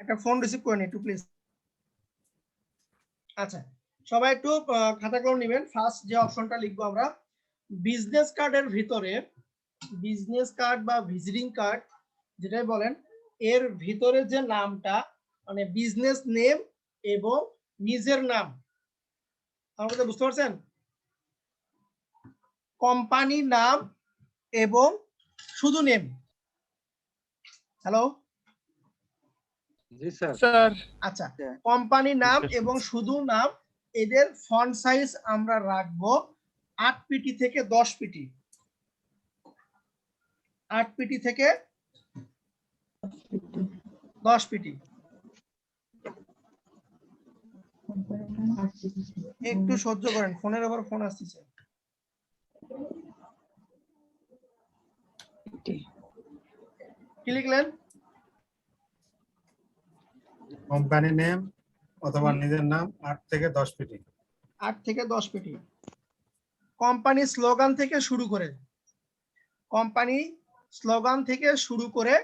একটা ফোন রিসিভ করে নিন একটু প্লিজ। আচ্ছা, সবাই একটু খাতা কলম নেবেন। ফার্স্ট যে অপশনটা লিখবো আমরা বিজনেস কার্ডের ভিতরে, বিজনেস কার্ড বা ভিজিটিং কার্ড যেটাই বলেন, এর ভিতরে যে নামটা মানে বিজনেস নেম এবং নিজের নাম, আমার কথা বুঝতে পারছেন? কোম্পানি নাম এবং শুধু নেম। হ্যালো জি স্যার। আচ্ছা, কোম্পানি নাম এবং শুধু নাম, এদের ফন্ট সাইজ আমরা রাখবো 8 পিটি থেকে 10 পিটি। 8 পিটি থেকে 10 পিটি। একটু সহ্য করেন, ফোনের উপর ফোন আসছে। কি লিখলেন? কোম্পানি নেম অথবা নিজের নাম 8 থেকে 10 পিটি। 8 থেকে 10 পিটি। কোম্পানি স্লোগান থেকে শুরু করে, কোম্পানি স্লোগান থেকে শুরু করে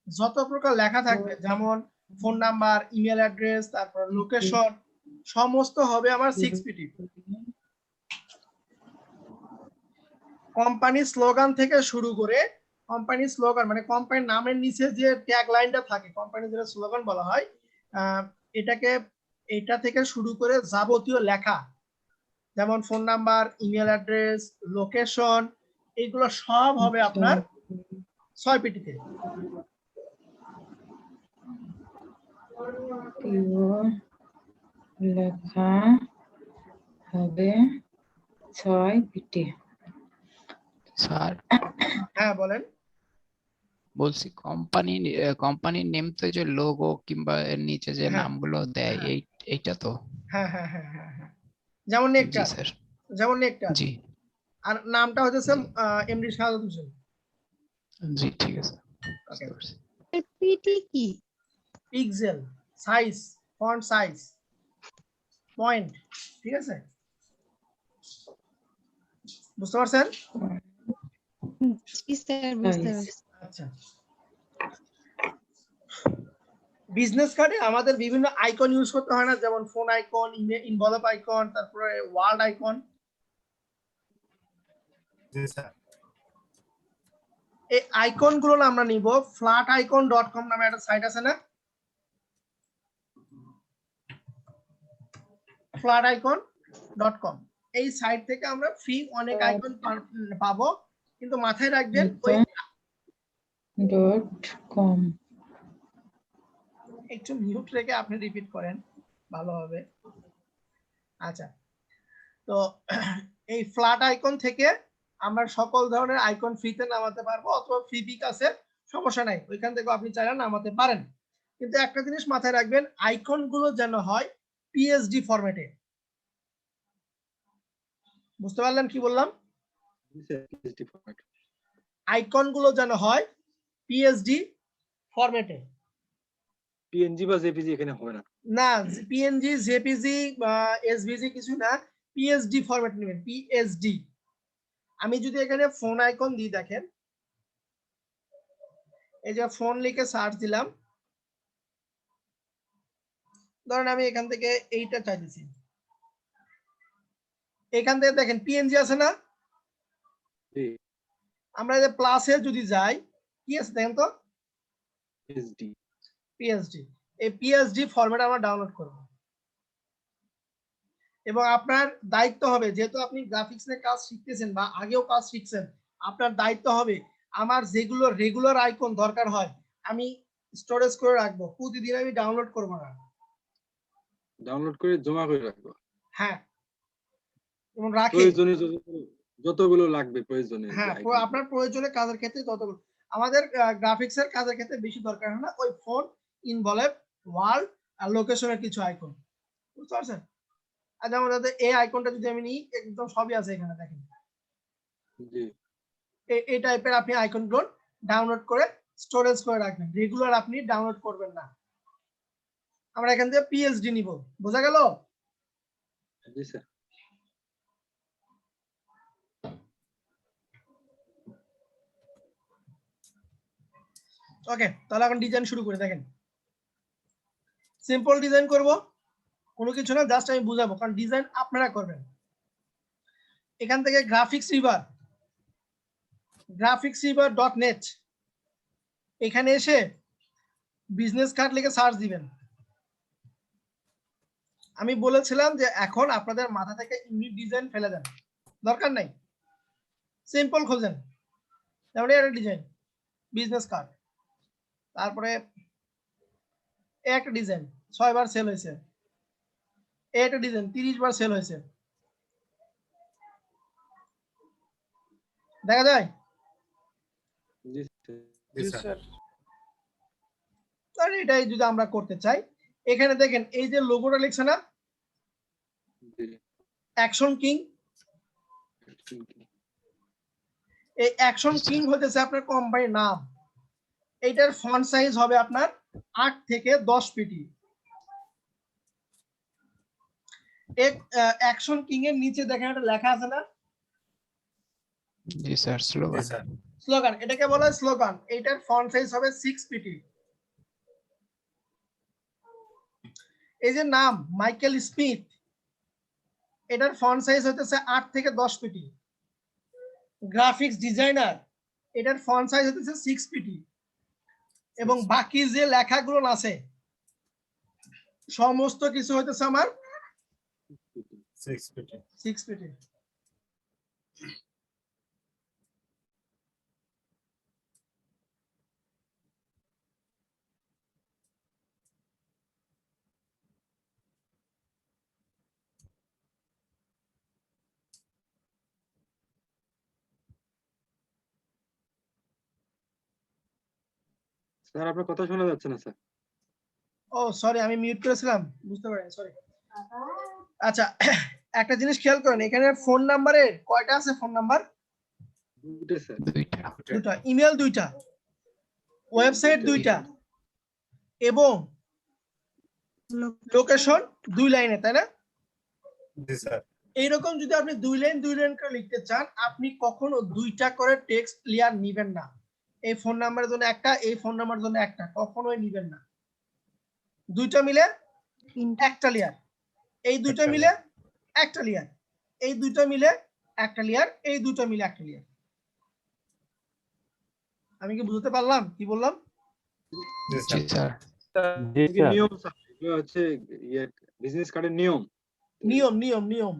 যত প্রকার লেখা থাকবে, যেমন ফোন নাম্বার, ইমেল অ্যাড্রেস, তারপর লোকেশন, সমস্ত হবে আমার 6 পিটি। কোম্পানি স্লোগান থেকে শুরু করে, কোম্পানি স্লোগান মানে কোম্পানির নামের নিচে যে ট্যাগ লাইনটা থাকে, কোম্পানি যেটা স্লোগান বলা হয়, এটা থেকে শুরু করে যাবতীয় লেখা, যেমন phone number, email address, location, এইগুলো সব হবে আপনার 6 পিটিতে। লেখা হবে 6 পিটি। স্যার হ্যাঁ বলেন। বলছি কোম্পানির নেম তো যে লোগো কিংবা এর নিচে যে নামগুলো দেয় এইটা তো? হ্যাঁ হ্যাঁ হ্যাঁ হ্যাঁ হ্যাঁ, যেমন নেকটার, যেমন নেকটার। জি। আর নামটা হচ্ছে এমডি শাহাদাত হোসেন। জি ঠিক আছে। পিটি কি? Pixel size, font size, point, ঠিক আছে? বুঝতে পারছেন? জি স্যার বুঝতে পারছি। আচ্ছা, বিজনেস কার্ডে আমাদের বিভিন্ন আইকন ইউজ করতে হয় না, যেমন ফোন আইকন, ইনভলভ আইকন, তারপরে ওয়ার্ড আইকন। জি স্যার। এই আইকন গুলো আমরা নিব flaticon.com নামে একটা সাইট আছে না, flaticon.com। এই সাইট থেকে আমরা ফ্রি অনেক আইকন পাবো, কিন্তু মাথায় রাখবেন ওই .com একটু মিউট রেখে আপনি রিপিট করেন ভালো হবে। আচ্ছা, তো এই ফ্ল্যাট আইকন থেকে আমরা সকল ধরনের আইকন ফ্রিতে নামাতে পারবো, অথবা ফ্রি পিক আছে, সমস্যা নাই, ওইখান থেকে আপনি চাইলে নামাতে পারেন। কিন্তু একটা জিনিস মাথায় রাখবেন, আইকন গুলো যেন হয় পিএসডি ফরম্যাটে। বুঝতে পারলেন কি বললাম? আইকন গুলো যেন হয় পিএসডি ফরম্যাটে। পিএনজি বা জেপিজি এখানে হবে না। না, পিএনজি জেপিজি বা এসভিজি কিছু না, পিএসডি ফরম্যাট নেবেন, পিএসডি। আমি যদি এখানে ফোন আইকন দিই, দেখেন এই যে ফোন লিখে সার্চ দিলাম, ধরেন আমি এখান থেকে এইটা চাইছি, এখান থেকে দেখেন পিএনজি আছে না, আমরা এই যে প্লাসে যদি যাই, কি আছে দেখেন তো, পিএসডি। এই পিএসডি ফরম্যাট আমরা ডাউনলোড করব, এবং আপনার দায়িত্ব হবে, যেহেতু আপনি গ্রাফিক্স নিয়ে কাজ শিখতেছেন বা আগেও কাজ শিখছেন, আপনার দায়িত্ব হবে আমার যেগুলো রেগুলার আইকন দরকার হয় আমি স্টোরেজ করে রাখবো, প্রতিদিন আমি ডাউনলোড করব না, ডাউনলোড করে জমা করে রাখবো। হ্যাঁ, এবং রাখি প্রয়োজনে যতগুলো লাগবে প্রয়োজনে। হ্যাঁ, আপনার প্রয়োজনে কাজের ক্ষেত্রে যতগুলো, আমাদের গ্রাফিক্স এর কাজের ক্ষেত্রে বেশি দরকার হয় না, ওই ফোন, ইনভলভ, ওয়ার্ল্ড আর লোকেশনের কিছু আইকন, বুঝতে পারছেন? আর যেমন এই আইকনটা যদি আমি নিই, একদম সবই আছে এখানে দেখেন, এই টাইপের আপনি আইকন গুলো ডাউনলোড করে স্টোরেজ করে রাখবেন, রেগুলার আপনি ডাউনলোড করবেন না। আমরা এখান থেকে পিএসডি নিব, বোঝা গেল? জি স্যার। ওকে, তাহলে এখন ডিজাইন শুরু করে দেখেন, সিম্পল ডিজাইন করব, কোনো কিছু না, জাস্ট আমি বুঝাবো, কারণ ডিজাইন আপনারা করবেন। এখান থেকে graphicsriver.net এখানে এসে বিজনেস কার্ড লিখে সার্চ দিবেন। আমি বলেছিলাম যে এখন আপনাদের মাথা থেকে ইউনিক ডিজাইন ফেলে দেন, দরকার নাই, সিম্পল খোঁজেন। যেমন একটা ডিজাইন বিজনেস কার্ড, তারপরে একটা ডিজাইন 6 বার সেল হয়েছে, একটা ডিজাইন 30 বার সেল হয়েছে, দেখা যায়? তাহলে এটাই যদি আমরা করতে চাই, এখানে দেখেন এই যে লোগোটা লিখছে না, অ্যাকশন কিং, এই অ্যাকশন কিং হতেছে আপনার কোম্পানির নাম। এইটার ফন্ট সাইজ হবে আপনার 8 থেকে 10 পিটি। অ্যাকশন কিং এর নিচে দেখেন একটা লেখা আছে না, জি স্যার, স্লোগান। স্লোগান, এটাকে বলা হয় স্লোগান। এইটার ফন্ট সাইজ হবে 6 পিটি। এই যে নাম মাইকেল স্মিথ, এটার ফন্ট সাইজ হতেছে 8 থেকে 10 পিটি। গ্রাফিক্স ডিজাইনার, এটার ফন্ট সাইজ হতেছে 6 পিটি। এবং বাকি যে লেখাগুলো আছে সমস্ত কিছু হইতেছে আমার 6 পিটি। স্যার আপনার কথা শোনা যাচ্ছে না স্যার। ও সরি, আমি মিউট করেছিলাম, বুঝতে পারিনি, সরি। আচ্ছা, একটা জিনিস খেয়াল করেন, এখানে ফোন নাম্বারে কয়টা আছে? ফোন নাম্বার দুটো স্যার। দুটা, ইমেল দুইটা, ওয়েবসাইট দুইটা, এবং লোকেশন 2 লাইনে, তাই না? জি স্যার। এইরকম যদি আপনি 2 লাইন করে লিখতে চান, আপনি কখনো 2টা করে টেক্সট লেয়ার নিবেন না। এই ফোন নাম্বারের জন্য একটা, এই ফোন নাম্বারের জন্য একটা, কখনোই নিবেন না। দুইটা মিলে তিনটা একটা লেয়ার, এই দুইটা একটা মিলে একটা লেয়ার, এই দুইটা মিলে একটা লেয়ার, এই দুইটা মিলে একটা লেয়ার। আমি কি বুঝতে পারলাম কি বললাম? জি জি স্যার। স্যার জি কি স্যার নিয়ম স্যার? এগুলো হচ্ছে ইয়ে বিজনেস কার্ডের নিয়ম। নিয়ম নিয়ম নিয়ম।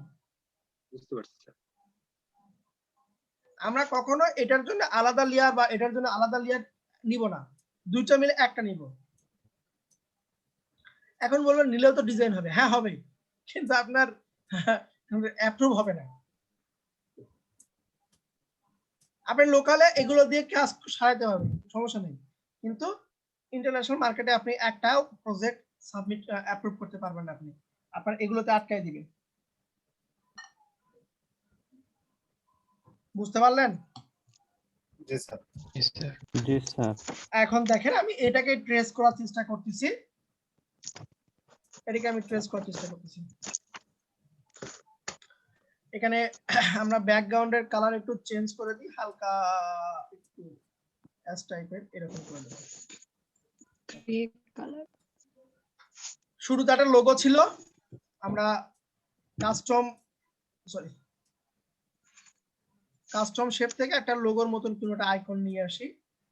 বুঝতে পারছি স্যার। আমরা কখনো এটার জন্য আলাদা লেয়ার বা এটার জন্য আলাদা লেয়ার নিব না, দুইটা মিলে একটা নিব। এখন বলবেন নিলেও তো ডিজাইন হবে, হ্যাঁ হবে, কিন্তু আপনার অ্যাপ্রুভ হবে না। আপনি লোকালে এগুলো দিয়ে কাজ সারাতে হবে, সমস্যা নেই, কিন্তু ইন্টারন্যাশনাল মার্কেটে আপনি একটাও প্রজেক্ট সাবমিট অ্যাপ্রুভ করতে পারবেন না, আপনি আপনার এগুলোতে আটকায় দিবেন। বুঝতে পারলেন? জি স্যার। জি স্যার জি স্যার এখন দেখেন আমি এটাকে ট্রেস করার চেষ্টা করতেছি, এটাকে আমি ট্রেস করার চেষ্টা করতেছি। এখানে আমরা ব্যাকগ্রাউন্ডের কালার একটু চেঞ্জ করে দিই, হালকা একটু অ্যাশ টাইপের এরকম করে দেব। Red colour. শুরুতে একটা লোগো ছিল, আমরা কাস্টম শেপ থেকে একটা লোগোর মতন কোনো একটা আইকন নিয়ে আসি,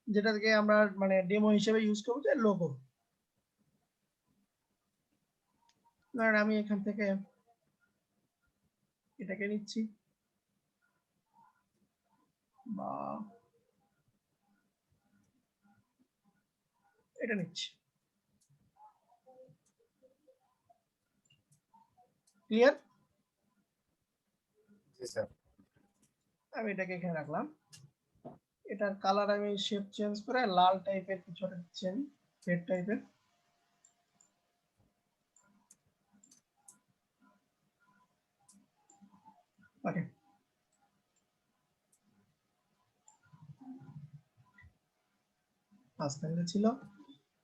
যেটা থেকে আমরা মানে ডেমো হিসেবে ইউজ করবো, যে লোগো। আমি এখান থেকে এটাকে নিচ্ছি, বা এটা নিচ্ছি। ক্লিয়ার? জি স্যার। আমি এটাকে এখানে রাখলাম। এটার কালার আমি শেপ চেঞ্জ করে লাল টাইপের কিছু একটা দিচ্ছি, আমি রেড টাইপের। ওকে, ফার্স্ট অ্যাঙ্গেল ছিল,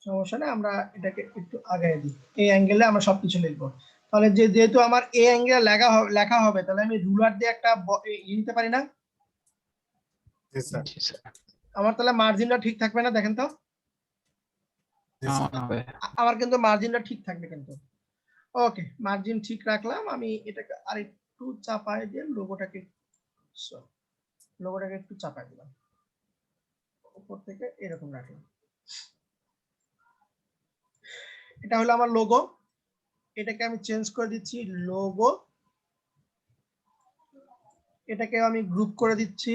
সমস্যা নেই, আমরা এটাকে একটু আগায় দিই। এই অ্যাঙ্গেলে আমরা সবকিছু লিখবো। তাহলে যেহেতু আমার এই অ্যাঙ্গেলে লেখা হবে, তাহলে আমি রুলার দিয়ে একটা নিতে পারি না? জি স্যার। জি স্যার আমার তাহলে মার্জিনটা ঠিক থাকবে না? দেখেন তো, জি স্যার। হবে আমার কিন্তু মার্জিনটা ঠিক থাকবে কিন্তু। ওকে, মার্জিন ঠিক রাখলাম। আমি এটাকে আরেকটু চাপায় দিয়ে লোগোটাকে একটু চাপায় দিলাম, উপর থেকে এরকম রাখলাম। এটা হলো আমার লোগো, এটাকে আমি চেঞ্জ করে দিচ্ছি লোগো, এটাকে আমি গ্রুপ করে দিচ্ছি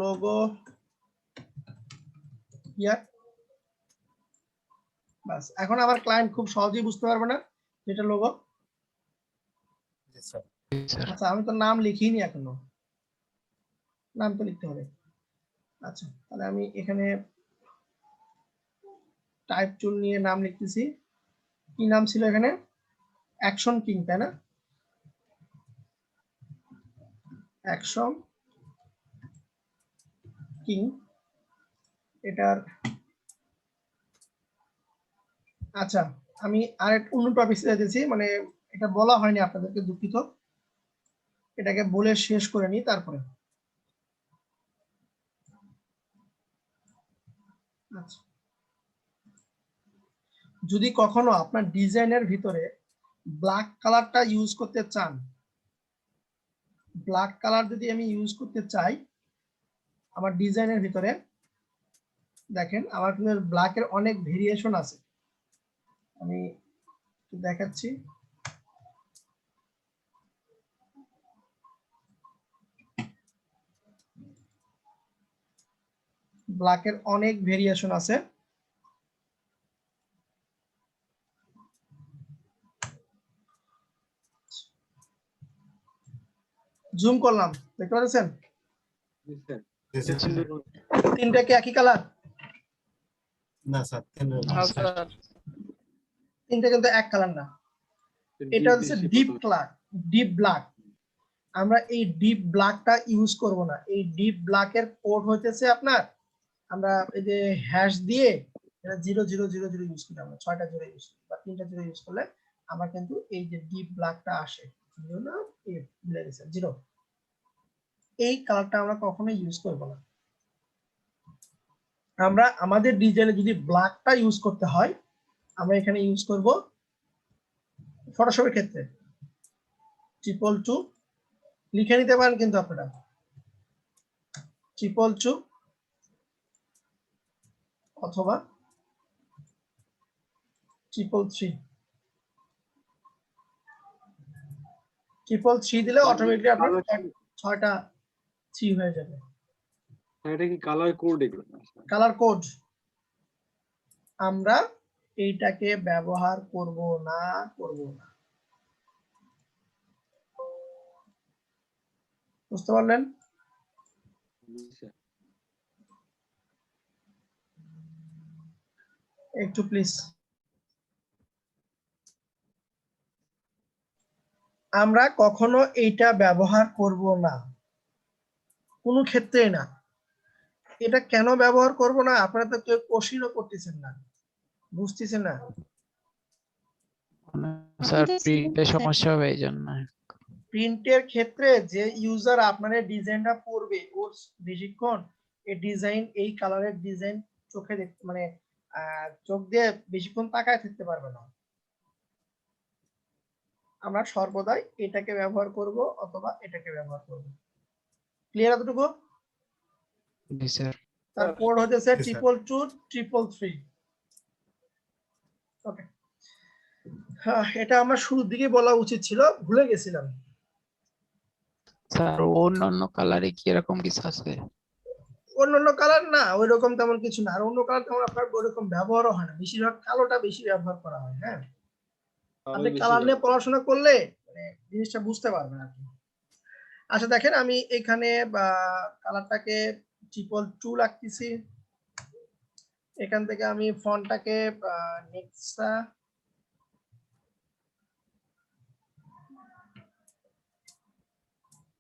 লোগো হিয়ার। বাস, এখন আমার ক্লায়েন্ট খুব সহজেই বুঝতে পারবে না যেটা লোগো। জি স্যার। জি স্যার আচ্ছা, আমি তো নাম লিখিনি এখনো, নাম তো লিখতে হবে। আচ্ছা, তাহলে আমি এখানে টাইপ টুল নিয়ে নাম লিখতেছি। কি নাম ছিল এখানে? অ্যাকশন কিং, তাই না? অ্যাকশন কিং, এটার আচ্ছা, আমি আরেক অন্য টপিকে যেতেছি, মানে এটা বলা হয়নি আপনাদেরকে, দুঃখিত। এটাকে বলে শেষ করে নিই তারপরে। আচ্ছা, যদি কখনো আপনার ডিজাইনের ভিতরে ব্ল্যাক কালারটা ইউজ করতে চান, ব্ল্যাক কালার যদি আমি ইউজ করতে চাই আমার ডিজাইনের ভিতরে, দেখেন আমার কিন্তু ব্ল্যাকের অনেক ভেরিয়েশন আছে, আমি দেখাচ্ছি। ব্ল্যাকের অনেক ভেরিয়েশন আছে। জুম করলাম, দেখতে পাচ্ছেন জি স্যার। জি স্যার। তিনটা কি একই কালার? না স্যার, তিনটা কিন্তু এক কালার না, এটা হচ্ছে ডিপ ব্ল্যাক। আমরা এই ডিপ ব্ল্যাকটা ইউজ করব না। এই ডিপ ব্ল্যাকের কোড হইতেছে আপনার, আমরা এই যে হ্যাশ দিয়ে এটা 0000 ইউজ করি, আমরা 6টা 0 ইউজ করি বা 3টা 0 ইউজ করলে আমার কিন্তু এই যে ডিপ ব্ল্যাকটা আসে, 0 না ভুলে গেছেন 0, এই কালারটা আমরা কখনোই ইউজ করব না। আমরা আমাদের ডিজাইনে যদি ব্ল্যাকটা ইউজ করতে হয়, আমরা এখানে ইউজ করব ফটোশপের ক্ষেত্রে 222 লিখে নিতে পারেন কিন্তু আপনারা 222 অথবা 333 333 দিলে অটোমেটিকলি আপনার 6টা 3 হয়ে যাবে। এটা কি কালার কোড? এগুলো কালার কোড আমরা এইটাকে ব্যবহার করব না। বুঝতে পারলেন? একটু প্লিজ। আমরা কখনো এইটা ব্যবহার করব না, কোনো ক্ষেত্রে না। এটা কেন ব্যবহার করব না? আপনারা তো কেউ কোশ্চেনও করতেছেন না, বুঝতেছেন না। স্যার প্রিন্টে সমস্যা হবে এই জন্য। প্রিন্টের ক্ষেত্রে যে ইউজার আপনার ডিজাইনটা পড়বে ওর বেশিক্ষণ এই ডিজাইন, এই কালারের ডিজাইন চোখে মানে চোখ দিয়ে বেশিক্ষণ তাকায় থাকতে পারবে না। আমরা সর্বদাই এটাকে ব্যবহার করব অথবা এটাকে ব্যবহার করব। ক্লিয়ার এতটুকু? জি স্যার। তার কোড হচ্ছে 222 ওকে। হ্যাঁ, এটা আমার শুরুর দিকে বলা উচিত ছিল, ভুলে গেছিলাম। স্যার অন্যান্য কালারে কি এরকম কিছু আছে? অন্যান্য কালার না, ওই রকম তেমন কিছু না। আর অন্য কালার তেমন আপনার ওইরকম ব্যবহারও হয় না, বেশিরভাগ কালোটা বেশি ব্যবহার করা হয়। হ্যাঁ, আপনি কালার নিয়ে পড়াশোনা করলে মানে জিনিসটা বুঝতে পারবেন আর কি। আচ্ছা দেখেন, আমি এখানে কালারটাকে 222 রাখতেছি। এখান থেকে আমি ফন্টটাকে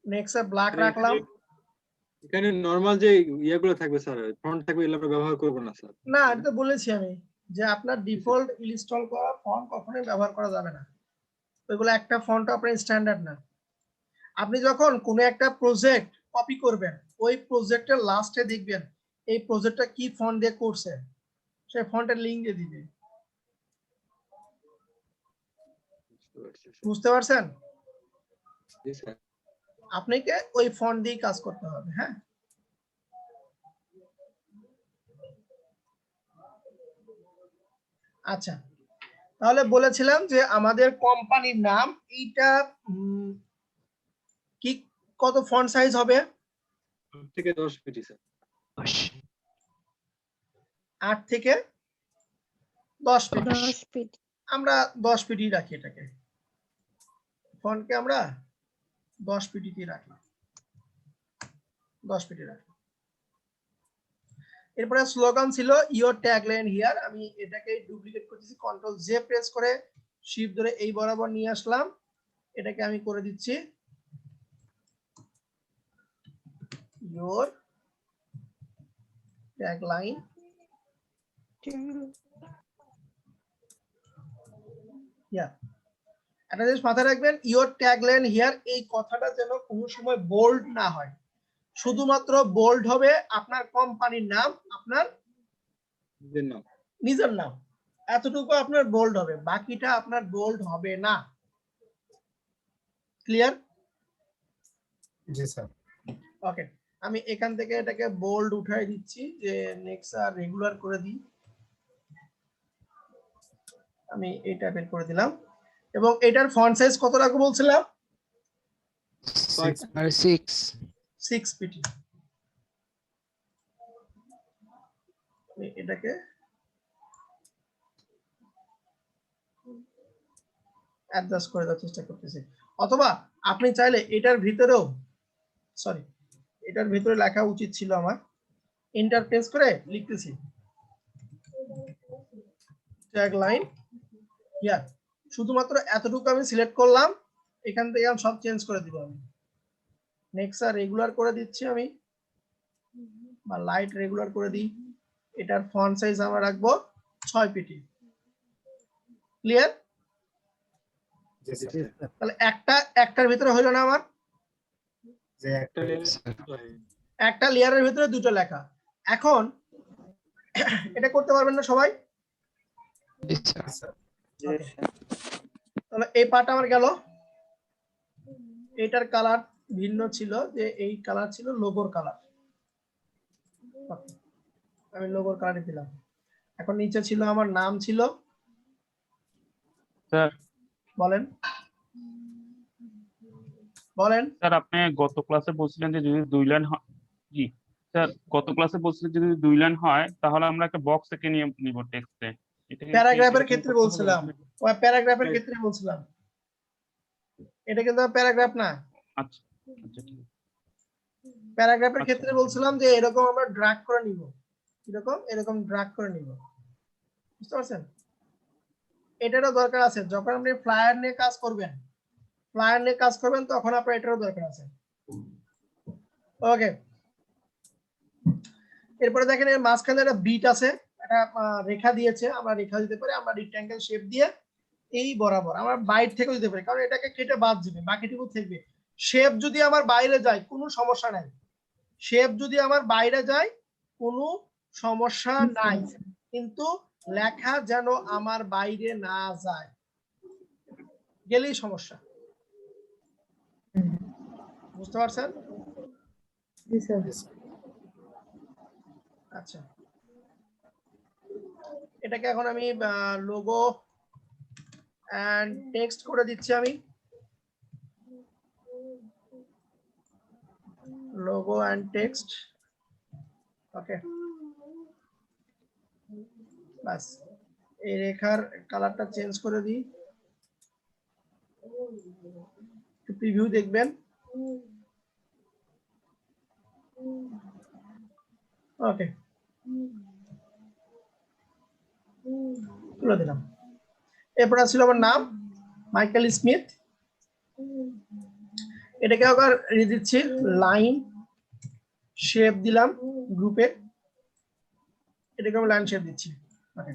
নেক্সা ব্ল্যাক রাখলাম। এখানে নরমাল যে ইয়েগুলো থাকবে স্যার, ফন্ট থাকবে, এগুলো আমরা ব্যবহার করব না স্যার। না, এটা তো বলেছি আমি যে আপনার ডিফল্ট ইনস্টল করা ফন্ট কখনোই ব্যবহার করা যাবে না। ওইগুলো একটা ফন্ট আপনার স্ট্যান্ডার্ড না। আপনি যখন কোনো একটা প্রজেক্ট কপি করবেন, ওই প্রজেক্টের লাস্টে দেখবেন এই প্রজেক্টটা কি ফন্ট দিয়ে করছে, সেই ফন্টের লিংক দিয়ে দিবে। বুঝতে পারছেন? জি স্যার। আপনাকে ওই ফন্ট দিয়ে কাজ করতে হবে। হ্যাঁ, আচ্ছা, তাহলে বলেছিলাম যে আমাদের কোম্পানির নাম এইটা কি কত ফন্ট সাইজ হবে? 8 থেকে 10 পিটি স্যার। 8 থেকে 10 পিটি। 10 ফিট। আমরা 10 পিটি রাখি এটাকে, ফন্টকে আমরা 10 পিটিতে রাখি, 10 পিটি রাখি। এরপরে স্লোগান ছিল ইওর ট্যাগলাইন হিয়ার। আমি এটাকে ডুপ্লিকেট করতেছি, কন্ট্রোল জে প্রেস করে শিফট ধরে এই বরাবর নিয়ে আসলাম। এটাকে আমি করে দিচ্ছি ইওর ট্যাগলাইন হিয়ার। একটা জিনিস মাথায় রাখবেন, ইওর ট্যাগলাইন হিয়ার, এই কথাটা যেন কোনো সময় বোল্ড না হয়। শুধুমাত্র বোল্ড হবে আপনার কোম্পানির নাম, আপনার নিজের নাম, এতটুকু আপনার বোল্ড হবে, বাকিটা আপনার বোল্ড হবে না। ক্লিয়ার? জি স্যার। ওকে, আমি এখান থেকে এটাকে বোল্ড উঠাই দিচ্ছি, যে নেক্সট আর রেগুলার করে দিই। আমি এই টাইপের করে দিলাম। এবং এটার ফন্ট সাইজ কত রাখবো বলছিলাম? 6 পিটি। এটাকে অ্যাডজাস্ট করে দেওয়ার চেষ্টা করতেছি। অথবা আপনি চাইলে এটার ভিতরেও, সরি এটার ভিতরে লেখা উচিত ছিল আমার, এন্টার প্রেস করে লিখতেছি ট্যাগলাইন হিয়ার। শুধুমাত্র এতটুকু আমি সিলেক্ট করলাম, এখান থেকে আমি সব চেঞ্জ করে দিব। আমি নেক্সট আর রেগুলার করে দিচ্ছি আমি, বা লাইট রেগুলার করে দিই। এটার ফন্ট সাইজ আমরা রাখবো 6 পিটি। ক্লিয়ার? তাহলে একটার ভিতরে হইলো না আমার, যে একটা লেয়ারের ভিতরে দুটো লেখা। এখন এটা করতে পারবেন না সবাই? জি স্যার। Okay. তাহলে এই পার্ট আমার গেল। এটার কালার ভিন্ন ছিল, যে এই কালার ছিল লোগোর কালার, আমি লোগোর কালারই দিলাম। এখন নিচে ছিল আমার নাম ছিল, স্যার বলেন বলেন। স্যার আপনি গত ক্লাসে বলছিলেন যে যদি 2 লাইন হয়, জি স্যার গত ক্লাসে বলছিলেন যদি 2 লাইন হয় তাহলে আমরা একটা বক্স থেকে নিয়ে নিব টেক্সটে। প্যারাগ্রাফের ক্ষেত্রে বলছিলাম, ওই প্যারাগ্রাফের ক্ষেত্রে বলছিলাম, এটা কিন্তু প্যারাগ্রাফ না। আচ্ছা আচ্ছা ঠিক আছে। প্যারাগ্রাফের ক্ষেত্রে বলছিলাম যে এরকম আমরা ড্র্যাগ করে নিব, এরকম এরকম ড্র্যাগ করে নিব, বুঝতে পারছেন? এটারও দরকার আছে যখন আপনি ফ্লায়ার নিয়ে কাজ করবেন, ফ্লায়ার নিয়ে কাজ করবেন তখন আপনার এটারও দরকার আছে। ওকে, এরপরে দেখেন এর মাঝখানে একটা বিট আছে, একটা রেখা দিয়েছে, আমরা রেখা দিতে পারি, আমরা রেক্ট্যাঙ্গেল শেপ দিয়ে এই বরাবর আমরা বাইর থেকেও দিতে পারি, কারণ এটাকে কেটে বাদ দিবে, বাকিটুকু থাকবে। শেপ যদি আমার বাইরে যায় কোনো সমস্যা নাই, শেপ যদি আমার বাইরে যায় কোনো সমস্যা নাই, কিন্তু লেখা যেন আমার বাইরে না যায়, গেলেই সমস্যা। বুঝতে পারছেন? আচ্ছা, এটাকে এখন আমি লোগো এন্ড টেক্সট করে দিচ্ছি, আমি লোগো এন্ড টেক্সট। ওকে, বাস এই রেখার কালারটা চেঞ্জ করে দিই, প্রিভিউ দেখবেন। ওকে, তুলে দিলাম। এরপর ছিল আমার নাম মাইকেল স্মিথ, এটাকে আবার দিচ্ছি লাইন শেপ দিলাম গ্রুপে, এটাকে আমি লাইন শেপ দিচ্ছি। ওকে,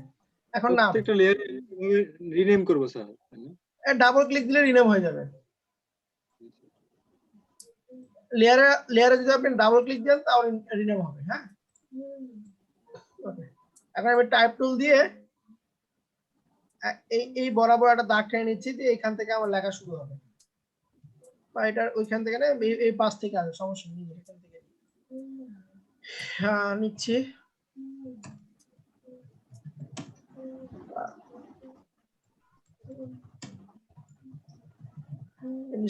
এখন নাম প্রত্যেকটা লেয়ার রিনেম করব স্যার, ডাবল ক্লিক দিলে রিনেম হয়ে যাবে। লেয়ারে যদি আপনি ডাবল ক্লিক দেন তাহলে রিনেম হবে। হ্যাঁ, ওকে, এখন আমি টাইপ টুল দিয়ে এই বরাবর একটা দাগ টেনে নিচ্ছি, যে এখান থেকে আমার লেখা শুরু হবে, বা এটা ওইখান থেকে না, এই পাশ থেকে আসবে, সমস্যা নেই, এখান থেকে হ্যাঁ নিচ্ছি।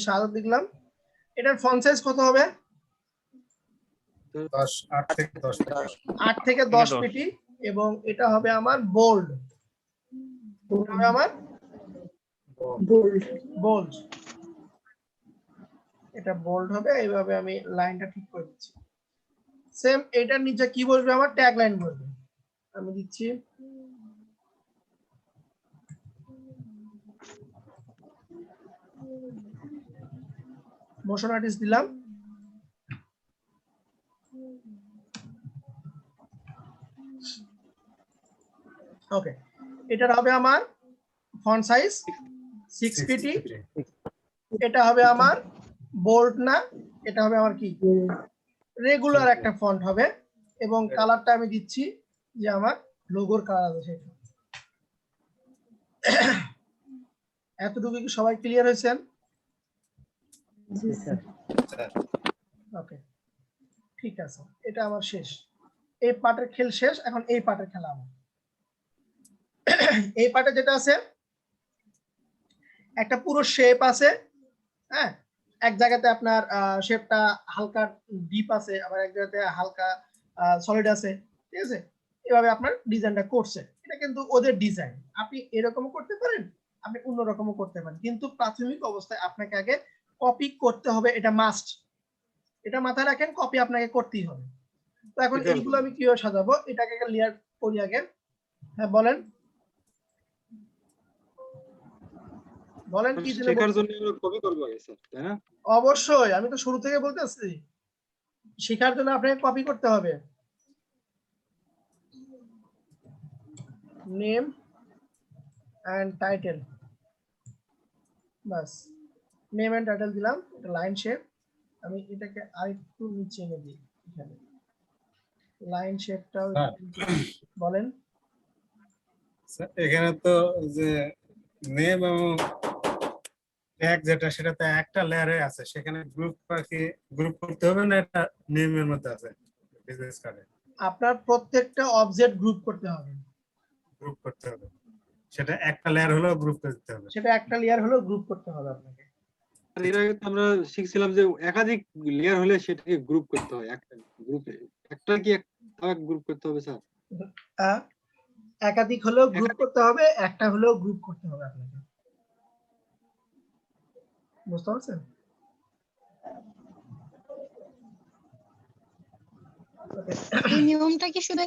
সাদা দেখলাম। এটার ফন্ট সাইজ কত হবে? 8 থেকে 10 8 থেকে 10 পিটি, এবং এটা হবে আমার বোল্ড, হবে আমার বোল্ড, এটা বোল্ড হবে। এইভাবে আমি লাইনটা ঠিক করে দিচ্ছি। সেম এটার নিচে কি বলবে, আমার ট্যাগ লাইন বলবে, আমি দিচ্ছি মোশন আর্টিস্ট দিলাম। ওকে, এটার হবে আমার ফন্ট সাইজ 6 পিটি, এটা হবে আমার বোল্ড না, এটা হবে আমার কি রেগুলার একটা ফন্ট হবে, এবং কালারটা আমি দিচ্ছি যে আমার লোগোর কালার আছে সেটা। এতটুকু কি সবাই ক্লিয়ার হয়েছেন? ওকে, ঠিক আছে, এটা আমার শেষ, এই পার্টের খেল শেষ। এখন এই পার্টের খেলা আমার এই পার্টে যেটা আছে, একটা পুরো শেপ আছে। হ্যাঁ, এক জায়গাতে আপনার শেপটা হালকা ডিপ আছে, আবার এক জায়গাতে হালকা সলিড আছে, ঠিক আছে? এভাবে আপনার ডিজাইনটা করছে, এটা কিন্তু ওদের ডিজাইন, আপনি এরকমও করতে পারেন, আপনি অন্যরকমও করতে পারেন, কিন্তু প্রাথমিক অবস্থায় আপনাকে আগে কপি করতে হবে, এটা মাস্ট, এটা মাথায় রাখেন, কপি আপনাকে করতেই হবে। তো এখন এইগুলো আমি কিভাবে সাজাবো, এটাকে লেয়ার করি আগে। হ্যাঁ বলেন বলেন কি দিলে শেখার জন্য কপি করব আগে স্যার, তাই না? অবশ্যই, আমি তো শুরু থেকে বলতেছি, শেখার জন্য আপনাকে কপি করতে হবে। নেম এন্ড টাইটেল, বাস নেম এন্ড টাইটেল দিলাম, এটা লাইন শেপ। আমি এটাকে আরেকটু নিচে এনে দিই, এখানে লাইন শেপটাও হ্যাঁ। বলেন। স্যার, এখানে তো যে নেম এবং ট্যাগ যেটা সেটা তো একটা লেয়ারে আছে, সেখানে গ্রুপ কি গ্রুপ করতে হবে না এটা নেমের মধ্যে আছে বিজনেস কার্ডে আপনার প্রত্যেকটা অবজেক্ট গ্রুপ করতে হবে, গ্রুপ করতে হবে, সেটা একটা লেয়ার হলেও গ্রুপ করতে হবে। সেটা একটা লেয়ার হলেও গ্রুপ করতে হবে আপনাকে। আর এর আগে তো আমরা শিখছিলাম যে একাধিক লেয়ার হলে সেটাকে গ্রুপ করতে হয়, একটা গ্রুপে একটা কি গ্রুপ করতে হবে স্যার? একাধিক হলেও গ্রুপ করতে হবে, একটা হলেও গ্রুপ করতে হবে আপনাকে, বুঝতে পারছেন? এই নিয়মটা কি শুধু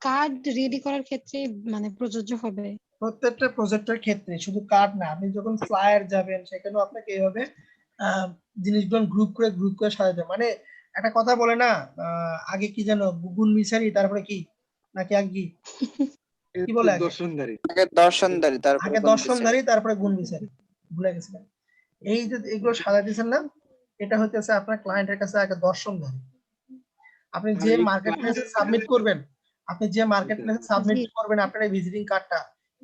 কার্ড রেডি করার ক্ষেত্রে মানে প্রযোজ্য হবে? প্রত্যেকটা প্রজেক্টের ক্ষেত্রে, শুধু কার্ড না, আপনি যখন ফ্লায়ার যাবেন সেখানেও আপনাকে এইভাবে জিনিসগুলো গ্রুপ করে সাজাতে, মানে একটা কথা বলে না, আগে কি জানো, গুণ মিশারি তারপরে কি, নাকি আগে কি বলে, দর্শনধারী, আগে দর্শনধারী তারপরে গুণ মিশারি, ভুলে গেছিলাম। এই যে এগুলো সাজাইতেছেন না, এটা হইতেছে আপনার ক্লায়েন্টের কাছে আগে দর্শনধারী। আপনি যে মার্কেট প্লেসে সাবমিট করবেন, আপনার এই ভিজিটিং কার্ডটা,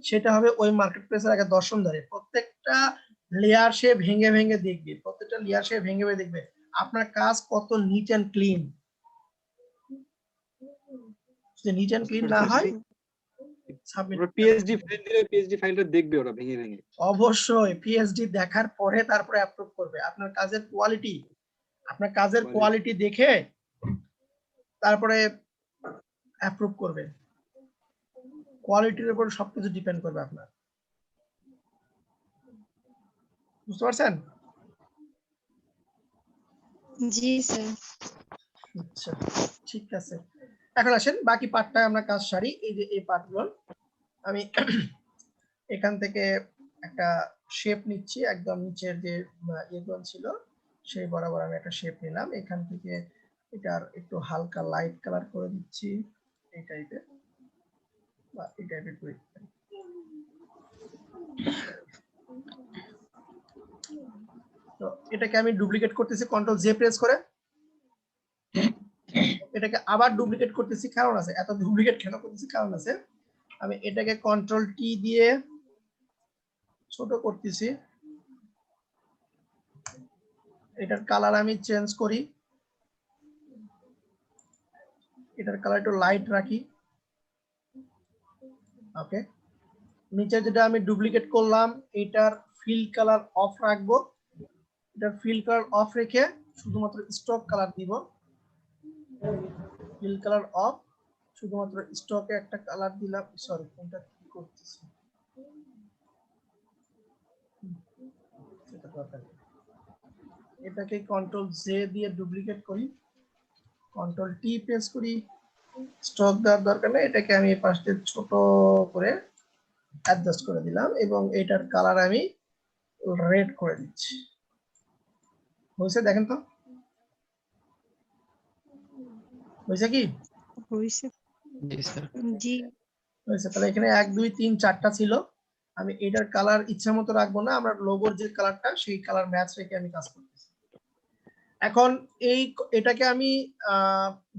সেটা হবে ওই মার্কেট প্লেসের আগে দর্শনধারী। প্রত্যেকটা লেয়ার সে ভেঙে ভেঙে দেখবে, প্রত্যেকটা লেয়ার সে ভেঙে ভেঙে দেখবে আপনার কাজ কত নিট এন্ড ক্লিন। যদি নিট এন্ড ক্লিন না হয়, সাবমিট পিএইচডি ফাইলটা দেখবে ওরা ভেঙে ভেঙে। অবশ্যই পিএইচডি দেখার পরে তারপরে অ্যাপ্রুভ করবে। আপনার কাজের কোয়ালিটি দেখে তারপরে অ্যাপ্রুভ করবে। কোয়ালিটির উপর সবকিছু ডিপেন্ড করবে আপনার, বুঝতে পারছেন? জি স্যার। আচ্ছা, ঠিক আছে। এখন আসেন বাকি পার্টটায় আমরা কাজ সারি। এই যে এই পার্টগুলো আমি এখান থেকে একটা শেপ নিচ্ছি, একদম নিচের যে ইয়েগুলো ছিল সেই বরাবর আমি একটা শেপ নিলাম। এখান থেকে এটার একটু হালকা লাইট কালার করে দিচ্ছি, এই টাইপের বা এই টাইপের করে। তো এটাকে আমি ডুপ্লিকেট করতেছি কন্ট্রোল জে প্রেস করে, এটাকে আবার ডুপ্লিকেট করতেছি, কারণ আছে, এত ডুপ্লিকেট কেন করতেছি কারণ আছে। আমি এটাকে কন্ট্রোল টি দিয়ে ছোট করতেছি, এটার কালার আমি চেঞ্জ করি, এটার কালার একটু লাইট রাখি। ওকে, নিচে যেটা আমি ডুপ্লিকেট করলাম এটার ফিল কালার অফ রাখবো, এটার ফিল কালার অফ রেখে শুধুমাত্র স্টক কালার দিব। ফিল কালার অফ, শুধুমাত্র স্টকে একটা কালার দিলাম। সরি, কোনটা কি করতেছি, এটাকে কন্ট্রোল জে দিয়ে ডুপ্লিকেট করি, কন্ট্রোল টি প্রেস করি, স্টক দেওয়ার দরকার নেই, এটাকে আমি পাশ দিয়ে ছোট করে অ্যাডজাস্ট করে দিলাম এবং এটার কালার আমি রেড করে দিচ্ছি। হয়েছে, দেখেন তো হয়েছে কি? হয়েছে। জি স্যার। জি হয়েছে। তাহলে এখানে 1 2 3 4টা ছিল, আমি এটার কালার ইচ্ছা মতো রাখবো না, আমার লোগোর যে কালারটা সেই কালার ম্যাচ রেখে আমি কাজ করতেছি। এখন এটাকে আমি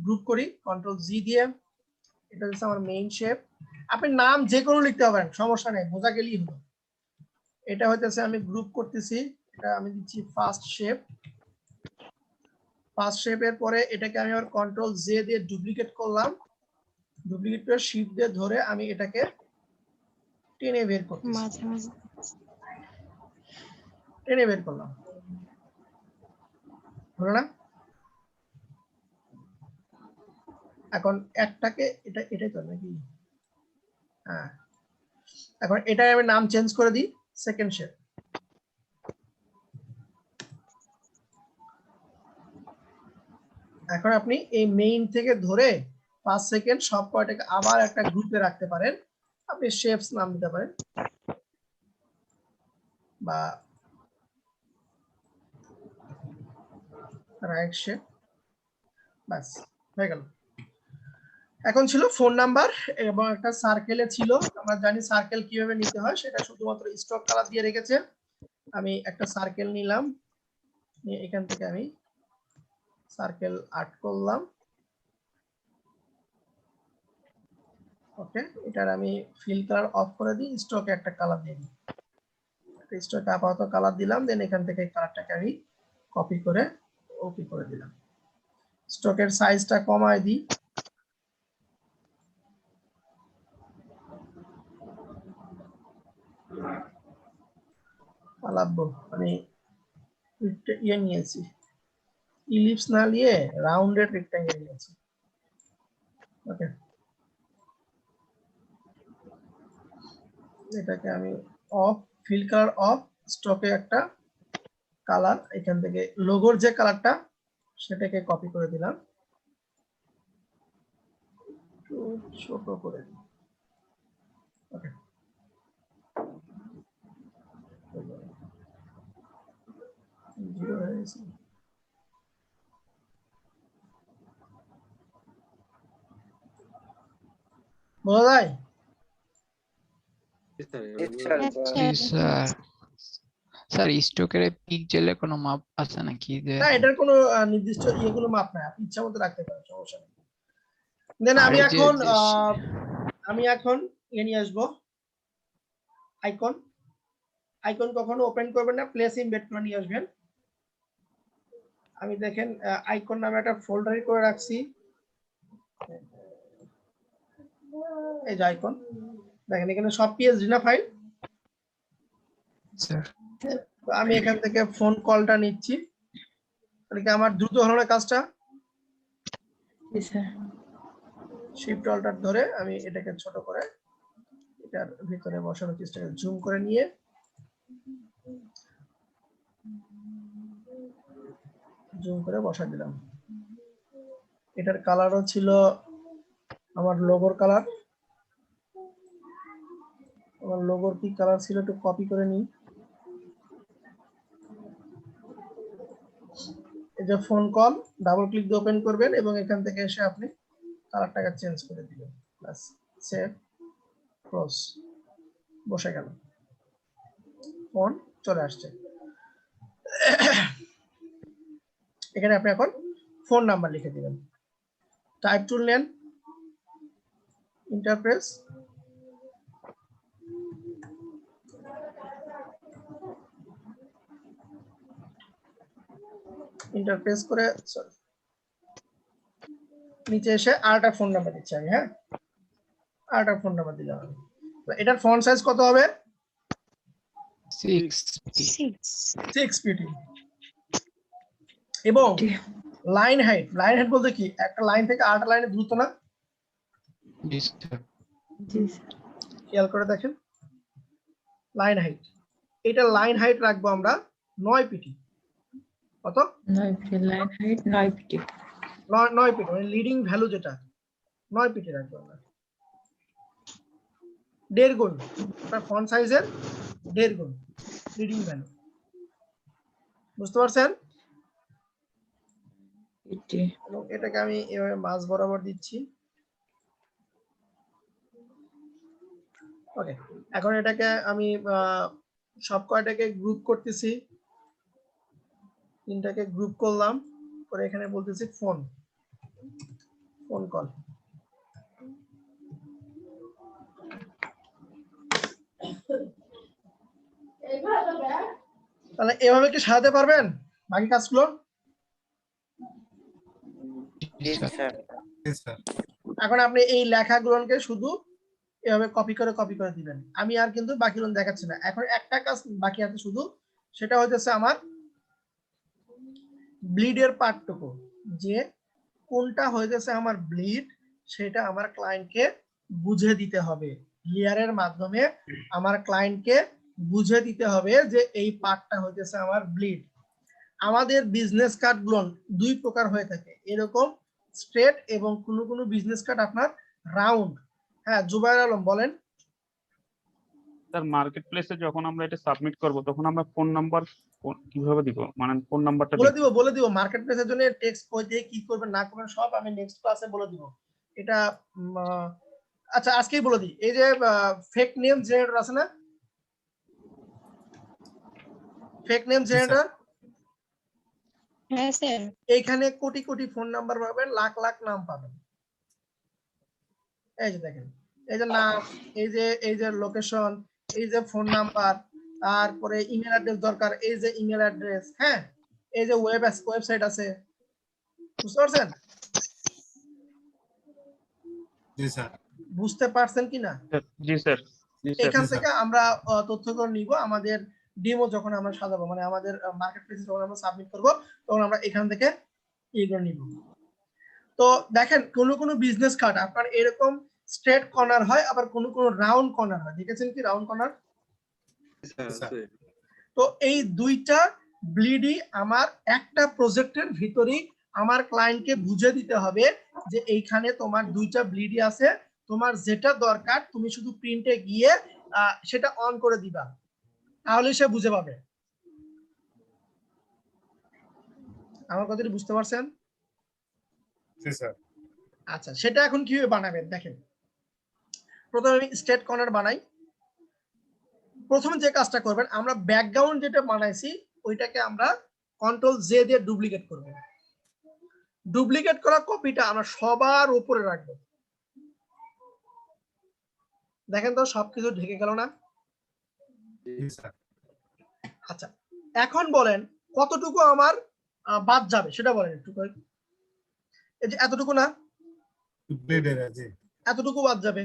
গ্রুপ করি কন্ট্রোল জি দিয়ে, এটা হচ্ছে আমার মেইন শেপ। আপনি নাম যে কোনো লিখতে পারেন, সমস্যা নেই, বোঝা গেলেই হলো। এটা হইতেছে আমি গ্রুপ করতেছি, এটা আমি দিচ্ছি ফার্স্ট শেপ। ফার্স্ট শেপের পরে এটাকে আমি আবার কন্ট্রোল জে দিয়ে ডুপ্লিকেট করলাম, ডুপ্লিকেট করে শিফট দিয়ে ধরে আমি এটাকে টেনে বের করতেছি, মাঝে মাঝে টেনে বের করলাম, হলো না? এখন একটাকে এটাই তো নাকি, হ্যাঁ। এখন এটাই আমি নাম চেঞ্জ করে দিই সেকেন্ড শেপ। এখন আপনি এই মেইন থেকে ধরে 5 সেকেন্ড সব কয়টাকে আবার একটা গ্রুপে রাখতে পারেন। আপনি শেপস নাম দিতে পারেন বা রাইট শেপ, বাস হয়ে গেল। এখন ছিল ফোন নাম্বার এবং একটা সার্কেলে ছিল, আমরা জানি সার্কেল কিভাবে নিতে হয়, সেটা শুধুমাত্র স্টক কালার দিয়ে রেখেছে। আমি একটা সার্কেল নিলাম, এখান থেকে আমি সার্কেল আর্ট করলাম, ওকে, এটার আমি ফিল কালার অফ করে দিই, স্টকে একটা কালার দিয়ে দিই। স্টকে আপাতত কালার দিলাম, দেন এখান থেকে কালারটাকে আমি কপি করে ওকে করে দিলাম। স্টকের সাইজটা কমায় দিই, পালাবো আমি ইয়ে নিয়েছি, ইলিপস না নিয়ে রাউন্ডেড রেক্ট্যাঙ্গেল নিয়েছি। ওকে, এটাকে আমি অফ, ফিল কালার অফ, স্টকে একটা কালার, এখান থেকে লোগোর যে কালারটা সেটাকে কপি করে দিলাম, একটু ছোট করে দিই। ওকে, জিরো হয়ে গেছে। বোঝা যায়? জি স্যার। স্যার স্টকের পিক্সেলে কোনো মাপ আছে নাকি যে না, এটার কোনো নির্দিষ্ট ইয়েগুলো মাপ নাই, আপনি ইচ্ছা মতো রাখতে পারেন, সমস্যা নেই। দেন আর আমি এই যে এখন নিয়ে আসবো আইকন। আইকন কখনো ওপেন করবেন না, প্লেস ইমবেড করে নিয়ে আসবেন। আমি দেখেন আইকন নামে একটা ফোল্ডার করে রাখছি, এই যে আইকন, দেখেন এখানে সব পিএসডি না ফাইল। স্যার আমি এখান থেকে ফোন কলটা নিচ্ছি, তাহলে কি আমার দ্রুত হলো না কাজটা? শিফট অল্টার ধরে আমি এটাকে ছোট করে এটার ভিতরে বসানোর চেষ্টা করি, জুম করে নিয়ে জুম করে বসা দিলাম। এটার কালারও ছিল আমার লোগোর কালার, আমার লোগোর কি কালার ছিল একটু কপি করে নিই। এই যে ফোন কল, ডাবল ক্লিক দিয়ে ওপেন করবেন এবং এখান থেকে এসে আপনি কালারটাকে চেঞ্জ করে দিবেন, বাস, সেভ, ক্লোজ, বসে গেল, ফোন চলে আসছে। এখানে আপনি এখন ফোন নাম্বার লিখে দিবেন, টাইপ টুল নেন, ইন্টারপ্রেস, ইন্টারপ্রেস করে নিচে এসে আরেকটা ফোন নাম্বার দিচ্ছি আমি, হ্যাঁ, আরেকটা ফোন নাম্বার দিলাম আমি। এটার ফন্ট সাইজ কত হবে? 6 পিটি। এবং লাইন হাইট, লাইন হাইট বলতে কি, একটা লাইন থেকে আরেকটা লাইনে দ্রুত না? জি স্যার। খেয়াল করে দেখেন, লাইন হাইট, এটা লাইন হাইট রাখবো আমরা 9 পিটি। কত? 9 PT line height, 9 PT. 9 PT, মানে লিডিং ভ্যালু যেটা 9 পিটি রাখবো আমরা, 1.5 গুণ, তার ফন্ট সাইজের 1.5 গুণ লিডিং ভ্যালু। বুঝতে পারছেন? এবং এটাকে আমি এভাবে মাঝ বরাবর দিচ্ছি। ওকে, এখন এটাকে আমি সব কয়টাকে গ্রুপ করতেছি, তিনটাকে গ্রুপ করলাম, করে এখানে বলতেছি ফোন, ফোন কল। তাহলে এভাবে কি সাজাতে পারবেন বাকি কাজগুলো? এখন আপনি এই লেখাগুলোকে শুধু এভাবে কপি করে দিবেন। আমি আর কিন্তু বাকিগুলো দেখাচ্ছি না, এখন একটা কাজ বাকি আছে শুধু, সেটা হইতেছে আমার ব্লিডের পার্টটুকু, যে কোনটা হইতেছে আমার ব্লিড সেটা আমার ক্লায়েন্টকে বুঝে দিতে হবে, লেয়ারের মাধ্যমে আমার ক্লায়েন্টকে বুঝে দিতে হবে যে এই পার্টটা হইতেছে আমার ব্লিড। আমাদের বিজনেস কার্ডগুলো দুই প্রকার হয়ে থাকে, এরকম স্ট্রেট এবং কোনো বিজনেস কার্ড আপনার রাউন্ড। হ্যাঁ, জুবাইর আলম বলেন। স্যার মার্কেট প্লেসে যখন আমরা এটা সাবমিট করব তখন আমরা ফোন নাম্বার কিভাবে দিব, মানে ফোন নাম্বারটা বলে দিব মার্কেট প্লেসের জন্য টেক্সট কই দিয়ে কি করবেন না করবেন সব আমি নেক্সট ক্লাসে বলে দিব। এটা আচ্ছা আজকেই বলে দিই, এই যে ফেক নেম জেনারেটর আছে না, ফেক নেম জেনারেটর, হ্যাঁ স্যার, এইখানে কোটি কোটি ফোন নাম্বার পাবেন, লাখ লাখ নাম পাবেন। এই যে দেখেন এই যে নাম, এই যে লোকেশন, এই যে ফোন নাম্বার, তারপরে ইমেল অ্যাড্রেস দরকার, এই যে ইমেল অ্যাড্রেস, হ্যাঁ, এই যে ওয়েবসাইট আছে, বুঝতে পারছেন? জি স্যার। বুঝতে পারছেন কিনা? জি স্যার। এখান থেকে আমরা তথ্যগুলো নিব, আমাদের ডেমো যখন আমরা সাজাবো, মানে আমাদের মার্কেট প্লেসে যখন আমরা সাবমিট করব, তখন আমরা এখান থেকে এইগুলো নিব। তো দেখেন, কোন বিজনেস কার্ড আপনার এরকম স্ট্রেট কর্নার হয়, আবার কোন রাউন্ড কর্নার হয়। দেখেছেন কি রাউন্ড কর্নার? তো এই দুইটা ব্লিডই আমার একটা প্রজেক্টের ভিতরেই আমার ক্লায়েন্টকে বুঝে দিতে হবে যে এইখানে তোমার দুইটা ব্লিডই আছে, তোমার যেটা দরকার তুমি শুধু প্রিন্টে গিয়ে সেটা অন করে দিবা, তাহলে সে বুঝে পাবে। আমার কথাটি বুঝতে পারছেন? জি স্যার। আচ্ছা, সেটা এখন কিভাবে বানাবেন দেখেন। প্রথমে আমি স্ট্রেট কর্নার বানাই। প্রথমে যে কাজটা করবেন, আমরা ব্যাকগ্রাউন্ড যেটা বানাইছি ওইটাকে আমরা কন্ট্রোল জে দিয়ে ডুপ্লিকেট করব। ডুপ্লিকেট করা কপিটা আমরা সবার উপরে রাখবো। দেখেন তো সবকিছু ঢেকে গেল না? আচ্ছা, এখন বলেন কতটুকু আমার বাদ যাবে সেটা বলেন একটু। এই যে এতটুকু না, এতটুকু বাদ যাবে,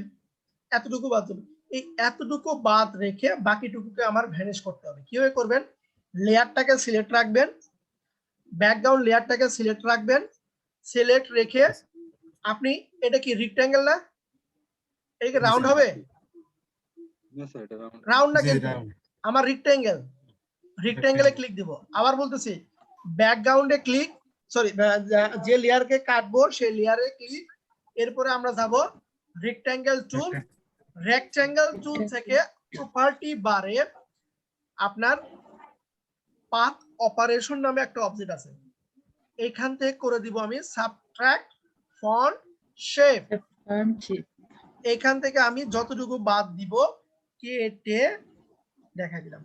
এতটুকু বাদ যাবে। এই এতটুকু বাদ রেখে বাকিটুকুকে আমার ভ্যানিশ করতে হবে। কিভাবে করবেন? লেয়ারটাকে সিলেক্ট রাখবেন, ব্যাকগ্রাউন্ড লেয়ারটাকে সিলেক্ট রাখবেন, সিলেক্ট রেখে আপনি, এটা কি রেক্ট্যাঙ্গেল না? এটা কি রাউন্ড হবে? রাউন্ড না কিন্তু আমার রেক্ট্যাঙ্গেল। রেক্ট্যাঙ্গেলে ক্লিক দিব। আবার বলতেছি, ব্যাকগ্রাউন্ডে ক্লিক, সরি, যে লেয়ারকে কাটবো সেই লেয়ারে ক্লিক, এরপরে আমরা যাব রেক্ট্যাঙ্গেল টুল। রেক্ট্যাঙ্গেল টুল থেকে প্রপার্টি বারে আপনার পাথ অপারেশন নামে একটা অবজেক্ট আছে, এখান থেকে করে দিব আমি সাবট্রাক্ট ফন্ট শেপ। এখান থেকে আমি যতটুকু বাদ দিব কেটে দেখাই দিলাম।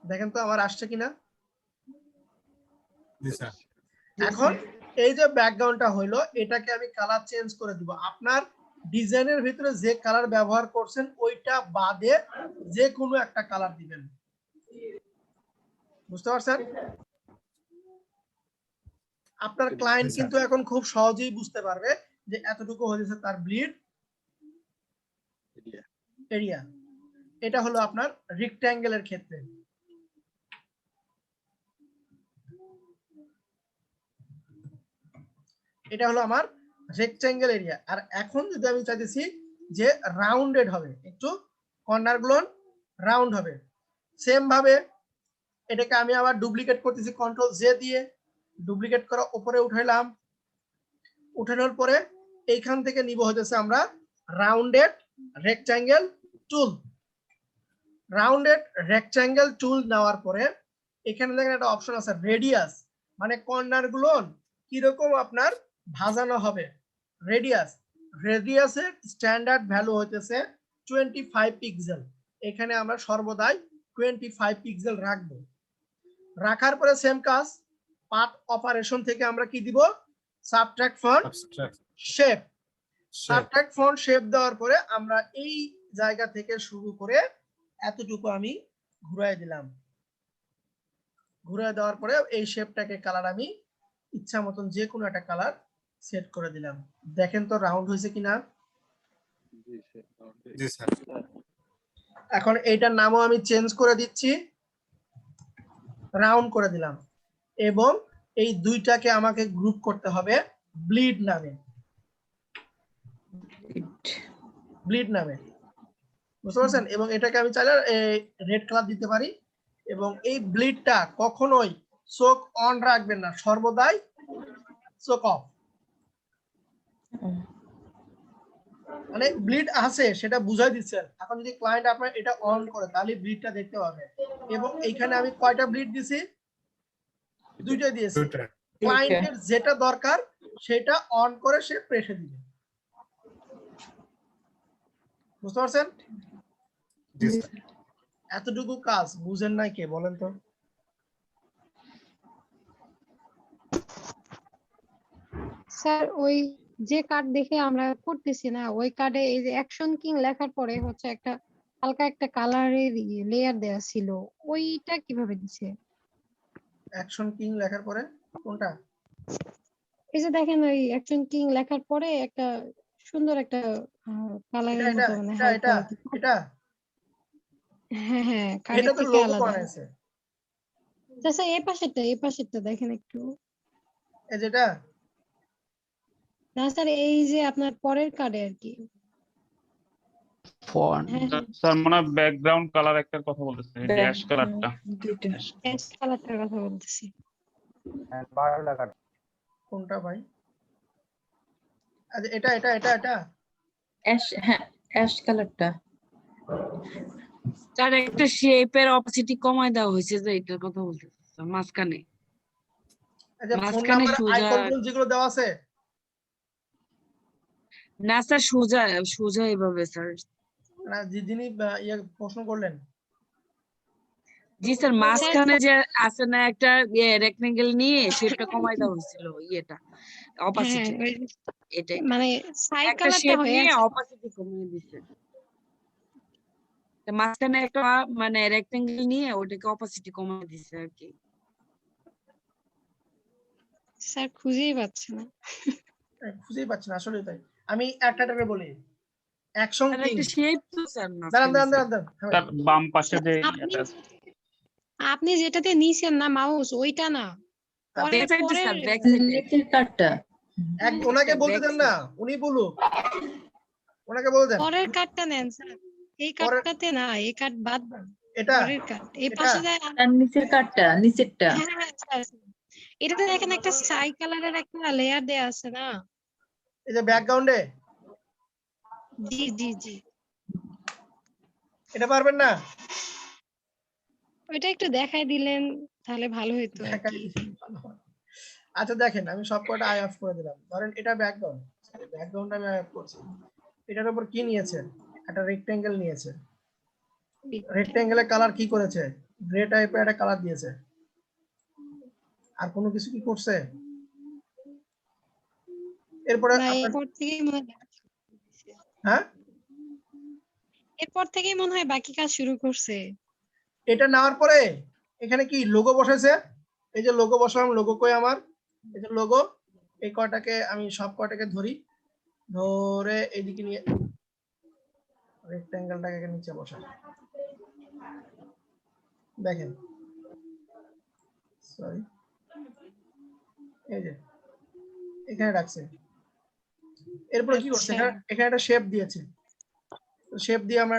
দেখেন তো আমার আসছে কিনা? এখন এই যে ব্যাকগ্রাউন্ডটা হইলো, এটাকে আমি কালার চেঞ্জ করে দিব। আপনার ডিজাইনের ভিতরে যে কালার ব্যবহার করছেন ওইটা বাদে যে কোনো একটা কালার দিবেন। বুঝতে পারছেন? আপনার ক্লায়েন্ট কিন্তু এখন খুব সহজেই বুঝতে পারবে যে এতটুকু হয়েছে তার ব্লিড এরিয়া। এটা হলো আপনার রেক্ট্যাঙ্গেলের ক্ষেত্রে। এটা হলো আমার রেক্ট্যাঙ্গেল এরিয়া। আর এখন যদি আমি চাইতেছি যে রাউন্ডেড হবে, একটু কর্নার গুলো রাউন্ড হবে, সেম ভাবে এটাকে আমি আবার ডুপ্লিকেট করতেছি কন্ট্রোল জে দিয়ে। ডুপ্লিকেট করা উপরে উঠাইলাম, উঠানোর পরে এইখান থেকে নিব হতেছে আমরা রাউন্ডেড রেক্ট্যাঙ্গেল টুল। রাউন্ডেড রেক্ট্যাঙ্গেল টুল নেওয়ার পরে এখানে দেখেন একটা অপশন আছে রেডিয়াস, মানে কর্নার গুলো কিরকম আপনার ভাজানো হবে। রেডিয়াসের স্ট্যান্ডার্ড ভ্যালু হইতেছে 25 পিক্সেল। এখানে আমরা সর্বদাই 25 পিক্সেল রাখবো। রাখার পরে সেম কাজ, পাথ অপারেশন থেকে আমরা কি দিব? Subtract font shape. Subtract font shape দেওয়ার পরে আমরা এই জায়গা থেকে শুরু করে এতটুকু আমি ঘুরাই দিলাম। ঘুরাই দেওয়ার পরে এই শেপটাকে কালার আমি ইচ্ছা মতন যে কোনো একটা কালার সেট করে দিলাম। দেখেন তো রাউন্ড হয়েছে কিনা? এখন এইটার নামও আমি চেঞ্জ করে দিচ্ছি, রাউন্ড করে দিলাম। এবং এই দুইটাকে আমাকে গ্রুপ করতে হবে ব্লিড নামে। ব্লিড নামে, বুঝতে পারছেন? এবং এটাকে আমি চাইলে রেড কালার দিতে পারি। এবং এই ব্লিডটা কখনোই চোখ অন রাখবেন না, সর্বদাই চোখ অফ। মানে ব্লিড আছে সেটা বুঝাই দিচ্ছেন। এখন যদি ক্লায়েন্ট আপনার এটা অন করে তাহলে ব্লিডটা দেখতে পাবে। এবং এইখানে আমি কয়টা ব্লিড দিছি? দুইটা দিয়েছি। ক্লায়েন্টের যেটা দরকার সেটা অন করে সে প্রেসে দিবে। বুঝতে পারছেন? এতটুকু কাজ বুঝেন নাই কে বলেন তো? স্যার ওই যে কার্ড দেখে আমরা করতেছি না ওই কার্ডে এই যে অ্যাকশন কিং লেখার পরে হচ্ছে একটা হালকা একটা কালারের লেয়ার দেয়া ছিল, ওইটা কিভাবে দিছে? অ্যাকশন কিং লেখার পরে কোনটা? এই যে দেখেন ওই অ্যাকশন কিং লেখার পরে একটা সুন্দর একটা এটা কালারের এটা মতো মানে এটা হালকা এটা এটা হ্যাঁ হ্যাঁ এটা কার্ডের তো থেকে লোগো আলাদা। বানাইছে। আচ্ছা এই পাশেরটা দেখেন একটু। এই যেটা না স্যার এই যে আপনার পরের কার্ডে আর কি। ফন্ট হ্যাঁ হ্যাঁ স্যার মনে হয় ব্যাকগ্রাউন্ড কালার একটার কথা বলতেছে, ড্যাশ কালারটা। দুইটা অ্যাশ কালারটার কথা বলতেছি। and bar laga কোনটা ভাই? আচ্ছা এটা এটা এটা এটা অ্যাশ কালারটা। তার একটা শেপের অপসিটি কমায় দেওয়া হয়েছে, যে এটার কথা বলতেছে স্যার, মাঝখানে আচ্ছা ফোন মাঝখানে নাম্বার সোজা। আইকনগুলো যেগুলো দেওয়া আছে না স্যার, সোজা সোজা এভাবে স্যার। না যিনি ইয়ে প্রশ্ন করলেন জি স্যার, মাঝখানে যে আছে না একটা রেক্টেঙ্গেল নিয়ে শেপটা কমায় দেওয়া হয়েছিল, ইয়েটা হ্যাঁ অপাসিটি, ওই এটাই মানে সাইড একটা কালারটা শেপ হয়ে নিয়ে আছে। অপাসিটি কমিয়ে দিছে। তো মাঝখানে একটা মানে রেক্টেঙ্গেল নিয়ে ওটাকে অপাসিটি কমিয়ে দিছে আর কি। স্যার খুঁজেই পাচ্ছে না। খুঁজেই পাচ্ছি না আসলে তাই। আমি একটা বলি অ্যাকশন আর কিং। একটা শেপ তো স্যার দাঁড়ান মাঝখানে দাঁড়ান দাঁড়ান স্যার। দাঁড়ান স্যার বাম পাশে যে আপনি ইয়েটা আছে। আপনি যেটাতে নিছেন না মাউস ওইটা না, ব্যাক সাইডে পরের স্যার, ব্যাক সাইডে নিচের কার্ডটা। এক ওনাকে বলতে দেন না, উনি বলুক, ওনাকে বলে দেন। পরের কার্ডটা নেন স্যার, এই পরের কার্ডটাতে না, এই কার্ড বাদ দেন। এটা পরের কার্ড এই এটা পাশে যায়। আর নিচের কার্ডটা, নিচেরটা। হ্যাঁ হ্যাঁ স্যার, এটাতে দেখেন একটা সাই কালারের একটা লেয়ার দেয়া আছে না। এই যে ব্যাকগ্রাউন্ডে জি জি জি, এটা পারবেন না? ওইটা একটু দেখাই দিলেন তাহলে ভালো হতো আর দেখাই কি। দিচ্ছি, ভালো হয়। আচ্ছা দেখেন আমি সব কটা আই অফ করে দিলাম। ধরেন এটা ব্যাকগ্রাউন্ড, ব্যাকগ্রাউন্ড আমি আই অফ করছি। এটার উপর কি নিয়েছে? একটা রেক্টেঙ্গেল নিয়েছে। রেক্টেঙ্গেলের কালার কি করেছে? গ্রে টাইপের একটা কালার দিয়েছে। আর কোনো কিছু কি করছে? এরপরে না, আপনার এরপর থেকেই মনে হয় হ্যাঁ এরপর থেকেই মনে হয় বাকি কাজ শুরু করছে। এটা নেওয়ার পরে এখানে কি লোগো বসাইছে? এই যে লোগো বসালাম, লোগো কই আমার? এই যে লোগো, এই কয়টাকে আমি সব কয়টাকে ধরি, ধরে এইদিকে নিয়ে রেক্টেঙ্গেলটাকে নিচে বসাই। দেখেন সরি, এই যে এখানে রাখছে। এরপরে কি করছে? আচ্ছা এখানে একটা শেপ দিয়েছে। তো শেপ দিয়ে আমরা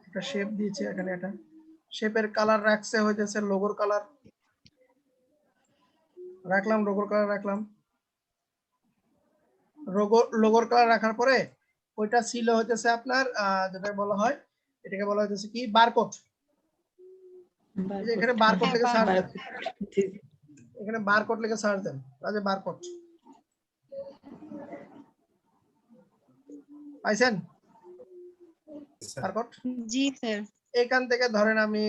একটা শেপ দিয়েছি। এখানে একটা শেপের কালার রাখছে হইতেছে লোগোর কালার রাখলাম, লোগোর কালার রাখলাম। লোগোর কালার রাখার পরে ওইটা ছিল হইতেছে আপনার যেটা বলা হয়, এটাকে বলা হইতেছে কি বারকোড। এখানে বারকোড লিখে সার্চ দেন, এখানে বারকোড লিখে সার্চ দেন, তাহলে বারকোড পাইছেন? বারকোড জি স্যার। এখান থেকে ধরেন আমি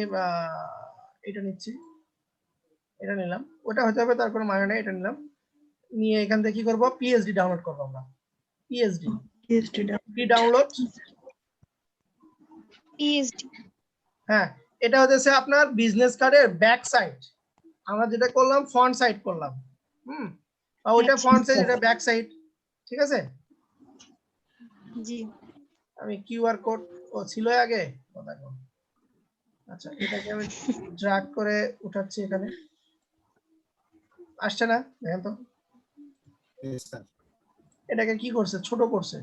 এটা নিচ্ছি, এটা নিলাম, ওটা হতে হবে তার কোনো মানে নেই, এটা নিলাম, নিয়ে এখান থেকে কি করব? পিএসডি ডাউনলোড করব আমরা। পিএসডি কি ডাউনলোড? পিএইচডি। হ্যাঁ, এটা হচ্ছে আপনার বিজনেস কার্ডের ব্যাক সাইড। আমরা যেটা করলাম ফ্রন্ট সাইড করলাম, আর ওইটা ফ্রন্ট সাইড, এটা ব্যাক সাইড, ঠিক আছে? জি আমি কিউআর কোড ও ছিল আগে কথা কম। আচ্ছা এটাকে আমি ড্র্যাগ করে উঠাচ্ছি, এখানে আসছে না, দেখেন তো। এটাকে কি করছে? ছোট করছে।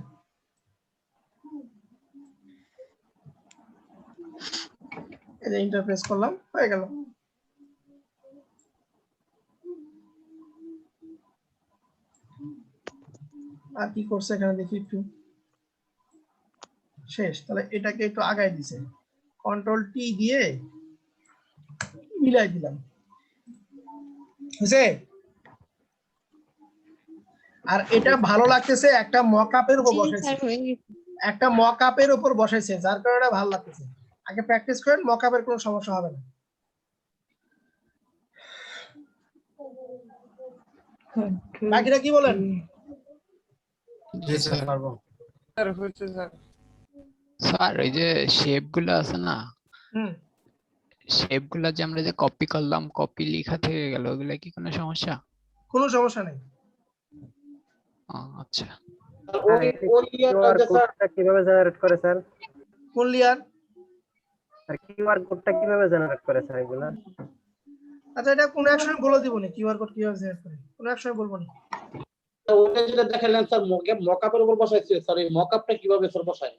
এই যে ইন্টারফেস করলাম, হয়ে গেল। আর কি করছে এখানে দেখি একটু, শেষ। তাহলে এটাকে একটু আগায় দিছে, কন্ট্রোল টি দিয়ে মিলাই দিলাম, বুঝছে? আর এটা ভালো লাগতেছে, একটা মকআপের উপর জি বসাইছে, স্যার হয়ে গেছে। একটা মকআপের উপর বসাইছে, যার কারণে ভালো লাগতেছে। আগে প্র্যাকটিস করেন, মকআপের কোনো সমস্যা হবে না। বাকিরা কি বলেন? জি স্যার পারবো। স্যার ওই যে শেপ গুলো আছে না, হুম, শেপ গুলা যে আমরা যে কপি করলাম, কপি লেখা থেকে গেল, ওগুলা কি কোনো সমস্যা? কোনো সমস্যা নেই। আচ্ছা। স্যার ওই এটি ওই ইয়ারটা কিউআর যে স্যার কোডটা কিভাবে জেনারেট করে স্যার? কোন লেয়ার? আর কিউআর কোডটা কিভাবে জেনারেট করে স্যার এগুলা? আচ্ছা, এটা কোনো এক সময় বলে দিব নি কিউআর কোড কিভাবে জেনারেট করে, কোনো এক সময় বলবো না। ওটা যেটা দেখালেন স্যার মকআপের উপর বসাইছে স্যার, এই মকআপটা কিভাবে স্যার বসায়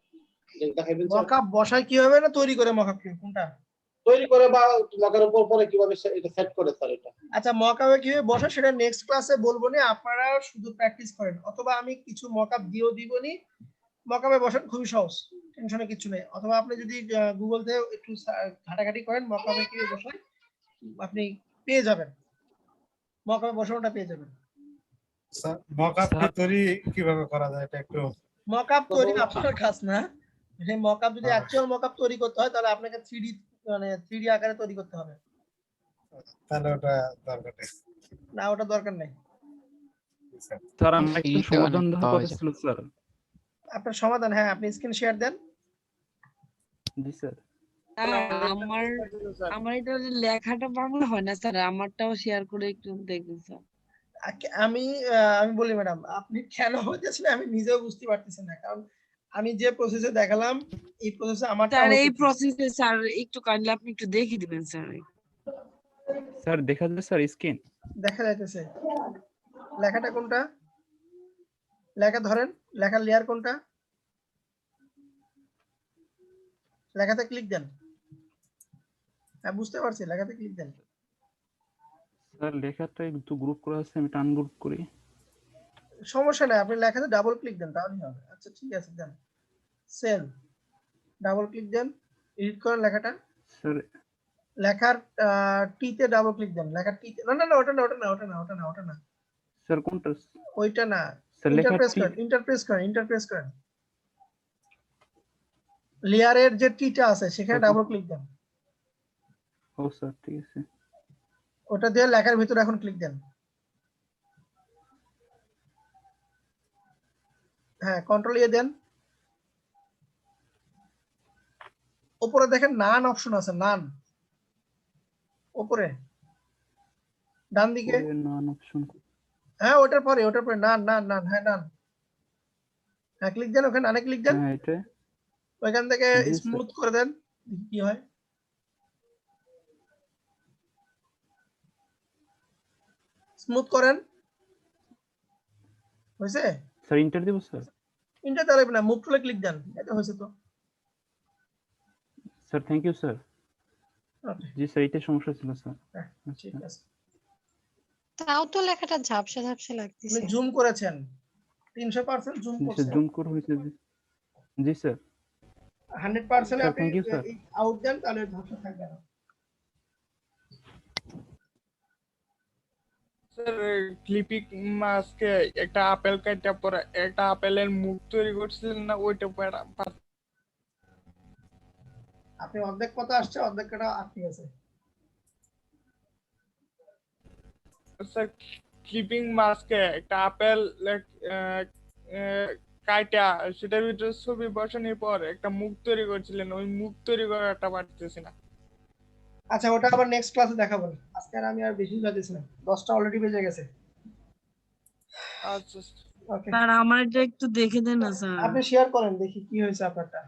দেখাইবেন স্যার? মকআপ বসায় কিভাবে না তৈরি করে মকআপ কোনটা? তৈরি করে বা মকের উপর পরে কিভাবে এটা সেট করে স্যার এটা? আচ্ছা, মকআপে কিভাবে বসা সেটা নেক্সট ক্লাসে বলবো না, আপনারা শুধু প্র্যাকটিস করেন, অথবা আমি কিছু মকআপ দিয়েও দিবনি। মকআপে বসান খুবই সহজ, টেনশনে কিছু নেই। অথবা আপনি যদি গুগল থেকে একটু ঘাটাঘাটি করেন মকআপে কিভাবে বসায়, আপনি পেয়ে যাবেন, মকআপে বসানোটা পেয়ে যাবেন। স্যার মকআপ তৈরি কিভাবে করা যায় এটা একটু। মকআপ তৈরি আপনার কাজ না, সেই মকআপ যদি অ্যাকচুয়াল মকআপ তৈরি করতে হয় তাহলে আপনাকে 3D মানে 3D আকারে তৈরি করতে হবে। তাহলে ওটা দরকার নেই। না, ওটা দরকার নাই। স্যার আমরা একটু ফ্রিতে অনেক সমাধান দেওয়ার পাওয়া কথা যায়। ছিল স্যার। আপনার সমাধান, হ্যাঁ আপনি স্ক্রিন শেয়ার দেন। জি স্যার। আমার আমার এটা লেখাটা বাংলা হয় না স্যার, আমারটাও শেয়ার করে একটু দেখবেন স্যার। আমি আমি বলি ম্যাডাম, আপনি কেন হইতেছেন আমি নিজেও বুঝতে পারতেছি না, কারণ আমি যে প্রসেসে দেখালাম এই প্রসেসে আমারটা স্যার এই হইতেছে। প্রসেসে স্যার একটু কাইন্ডলি আপনি একটু দেখিয়ে দিবেন স্যার। স্যার দেখা যায় স্যার স্ক্রিন? দেখা যাইতেছে। লেখাটা কোনটা? লেখা ধরেন, লেখার লেয়ার কোনটা? লেখাতে ক্লিক দেন। হ্যাঁ বুঝতে পারছি, লেখাতে ক্লিক দেন। স্যার লেখাটা একটু গ্রুপ করা আছে, আমি টান গ্রুপ করি। সমস্যা নাই, আপনি লেখাতে ডাবল ক্লিক দেন তাহলেই হবে। আচ্ছা ঠিক আছে, দেন সেল, ডাবল ক্লিক দেন, এডিট করেন লেখাটা। স্যার লেখার টিতে ডাবল ক্লিক দেন, লেখার টিতে, না না না ওটা না, ওটা না, ওটা না, ওটা না, ওটা না, স্যার কোনটা? ওইটা না। স্যার ইন্টারপ্রেস লেখাটি করেন, ইন্টারপ্রেস করেন, ইন্টারপ্রেস করেন। লেয়ারের যে টিটা আছে সেখানে ডাবল ক্লিক দেন। ও স্যার ঠিক আছে। ওটা দিয়ে লেখার ভিতরে এখন ক্লিক দেন। হ্যাঁ কন্ট্রোল ইয়ে দেন। উপরে দেখেন নান অপশন আছে, নান উপরে ডান দিকে। নান অপশন? হ্যাঁ ওটার পরে, ওটার পরে নান নান নান, হ্যাঁ নান, হ্যাঁ ক্লিক দেন, ওখানে নানে ক্লিক দেন। হ্যাঁ এটা। ওইখান থেকে জি স্যার। স্মুথ করে দেন, দেখি কি হয়। স্মুথ করেন, হয়েছে? স্যার ইন্টার দিব স্যার? ইন্টার তাহলে না, মুভ টুলে ক্লিক দেন, এটা হয়েছে তো। Sir thank you sir. Okay জি স্যার এইটা সমস্যা ছিল স্যার। ঠিক আছে। তাও তো লেখাটা ঝাপসা ঝাপসা আপনি লাগতেছে। জুম করেছেন, 300% জুম জি স্যার করছেন। জুম করে হয়েছে। জি স্যার। 100% স্যার আপনি থ্যাংক ইউ স্যার। আউট দেন তাহলে ঝাপসা থাকবে না। স্যার ক্লিপিং মাস্কে একটা আপেল কাটা পরে একটা আপেলের মুখ তৈরি করছিলেন না, ওইটা আপনি অর্ধেক কথা আসছে, অর্ধেক কথা আটকে গেছে। স্যার ক্লিপিং মাস্কে একটা আপেল কাটা সেটার ভিতরে ছবি বসানোর পর একটা মুখ তৈরি করছিলেন, ওই মুখ তৈরি করাটা পারতেছি না। আচ্ছা ওটা আবার নেক্সট ক্লাসে দেখাবো, আজকে আর আমি আর বেশি যাচ্ছি না, 10টা অলরেডি বেজে গেছে। আচ্ছা ওকে স্যার আমার এটা একটু দেখে দেন না স্যার। আপনি শেয়ার করেন দেখি কি হয়েছে আপনারটা।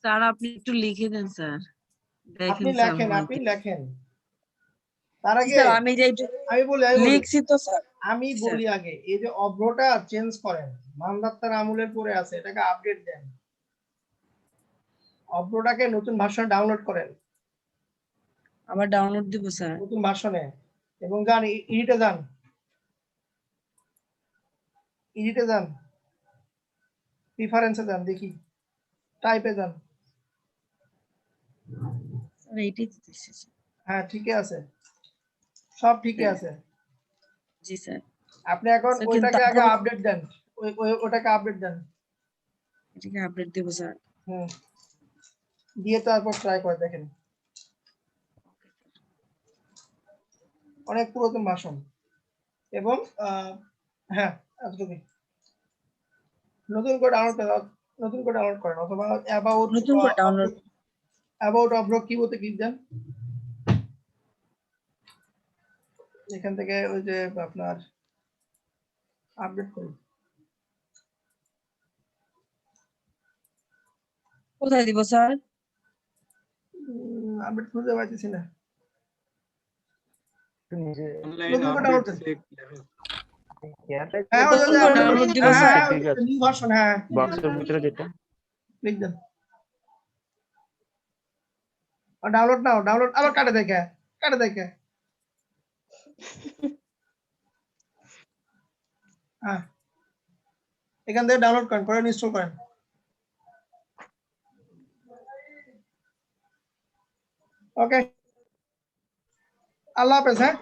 স্যার আপনি একটু লিখে দেন স্যার, আপনি দেখেন স্যার লেখেন, হয় আপনি কি। লেখেন। তার আগে স্যার আমি যে আমি বলি লিখছি তো স্যার। আমি বলি আগে, এই যে অভ্রটা চেঞ্জ করেন, মানদাত্তার আমলের পরে আছে, এটাকে আপডেট দেন, অভ্রটাকে নতুন ভার্সনে ডাউনলোড করেন। আবার ডাউনলোড দিব স্যার? নতুন ভার্সনে, এবং যান এডিটে যান, এডিটে যান, প্রিফারেন্সে যান, দেখি টাইপে যান। এইটাই দিতেছি স্যার। হ্যাঁ ঠিকই আছে, সব ঠিকই হ্যাঁ। আছে। জি স্যার। আপনি এখন স্যার, কিন্তু ওইটাকে আগে তারপরও আপডেট দেন, ওটাকে আপডেট দেন। এটাকে আপডেট দেবো স্যার। দিয়ে তারপর ট্রাই করে দেখেন। অনেক পুরাতন ভাষণ এবং হ্যাঁ এতটুকুই। নতুন করে ডাউনলোড করেন অথবা নতুন করে ডাউনলোড অ্যাবাউট অব্রো কিবোর্ডে ক্লিক দেন। এখান থেকে ওই যে আপনার আপডেট করুন। কোথায় দিব স্যার? আপডেট খুঁজে পাইতেছি না। অনলাইন নতুন করে আপডেট ডাউনলোড দেন। চেক হ্যাঁ ওই নতুন যে করে ডাউনলোড দিব আচ্ছা, স্যার। ঠিক আছে। নিউ ভার্সন, হ্যাঁ বক্সের ভিতরে যেটা ক্লিক দেন। ডাউনলোড নাও, ডাউনলোড আবার কাটে দেখে হ্যাঁ এখান থেকে ডাউনলোড করেন, পরে ইনস্টল করেন। ওকে, আল্লাহ হাফেজ। হ্যাঁ।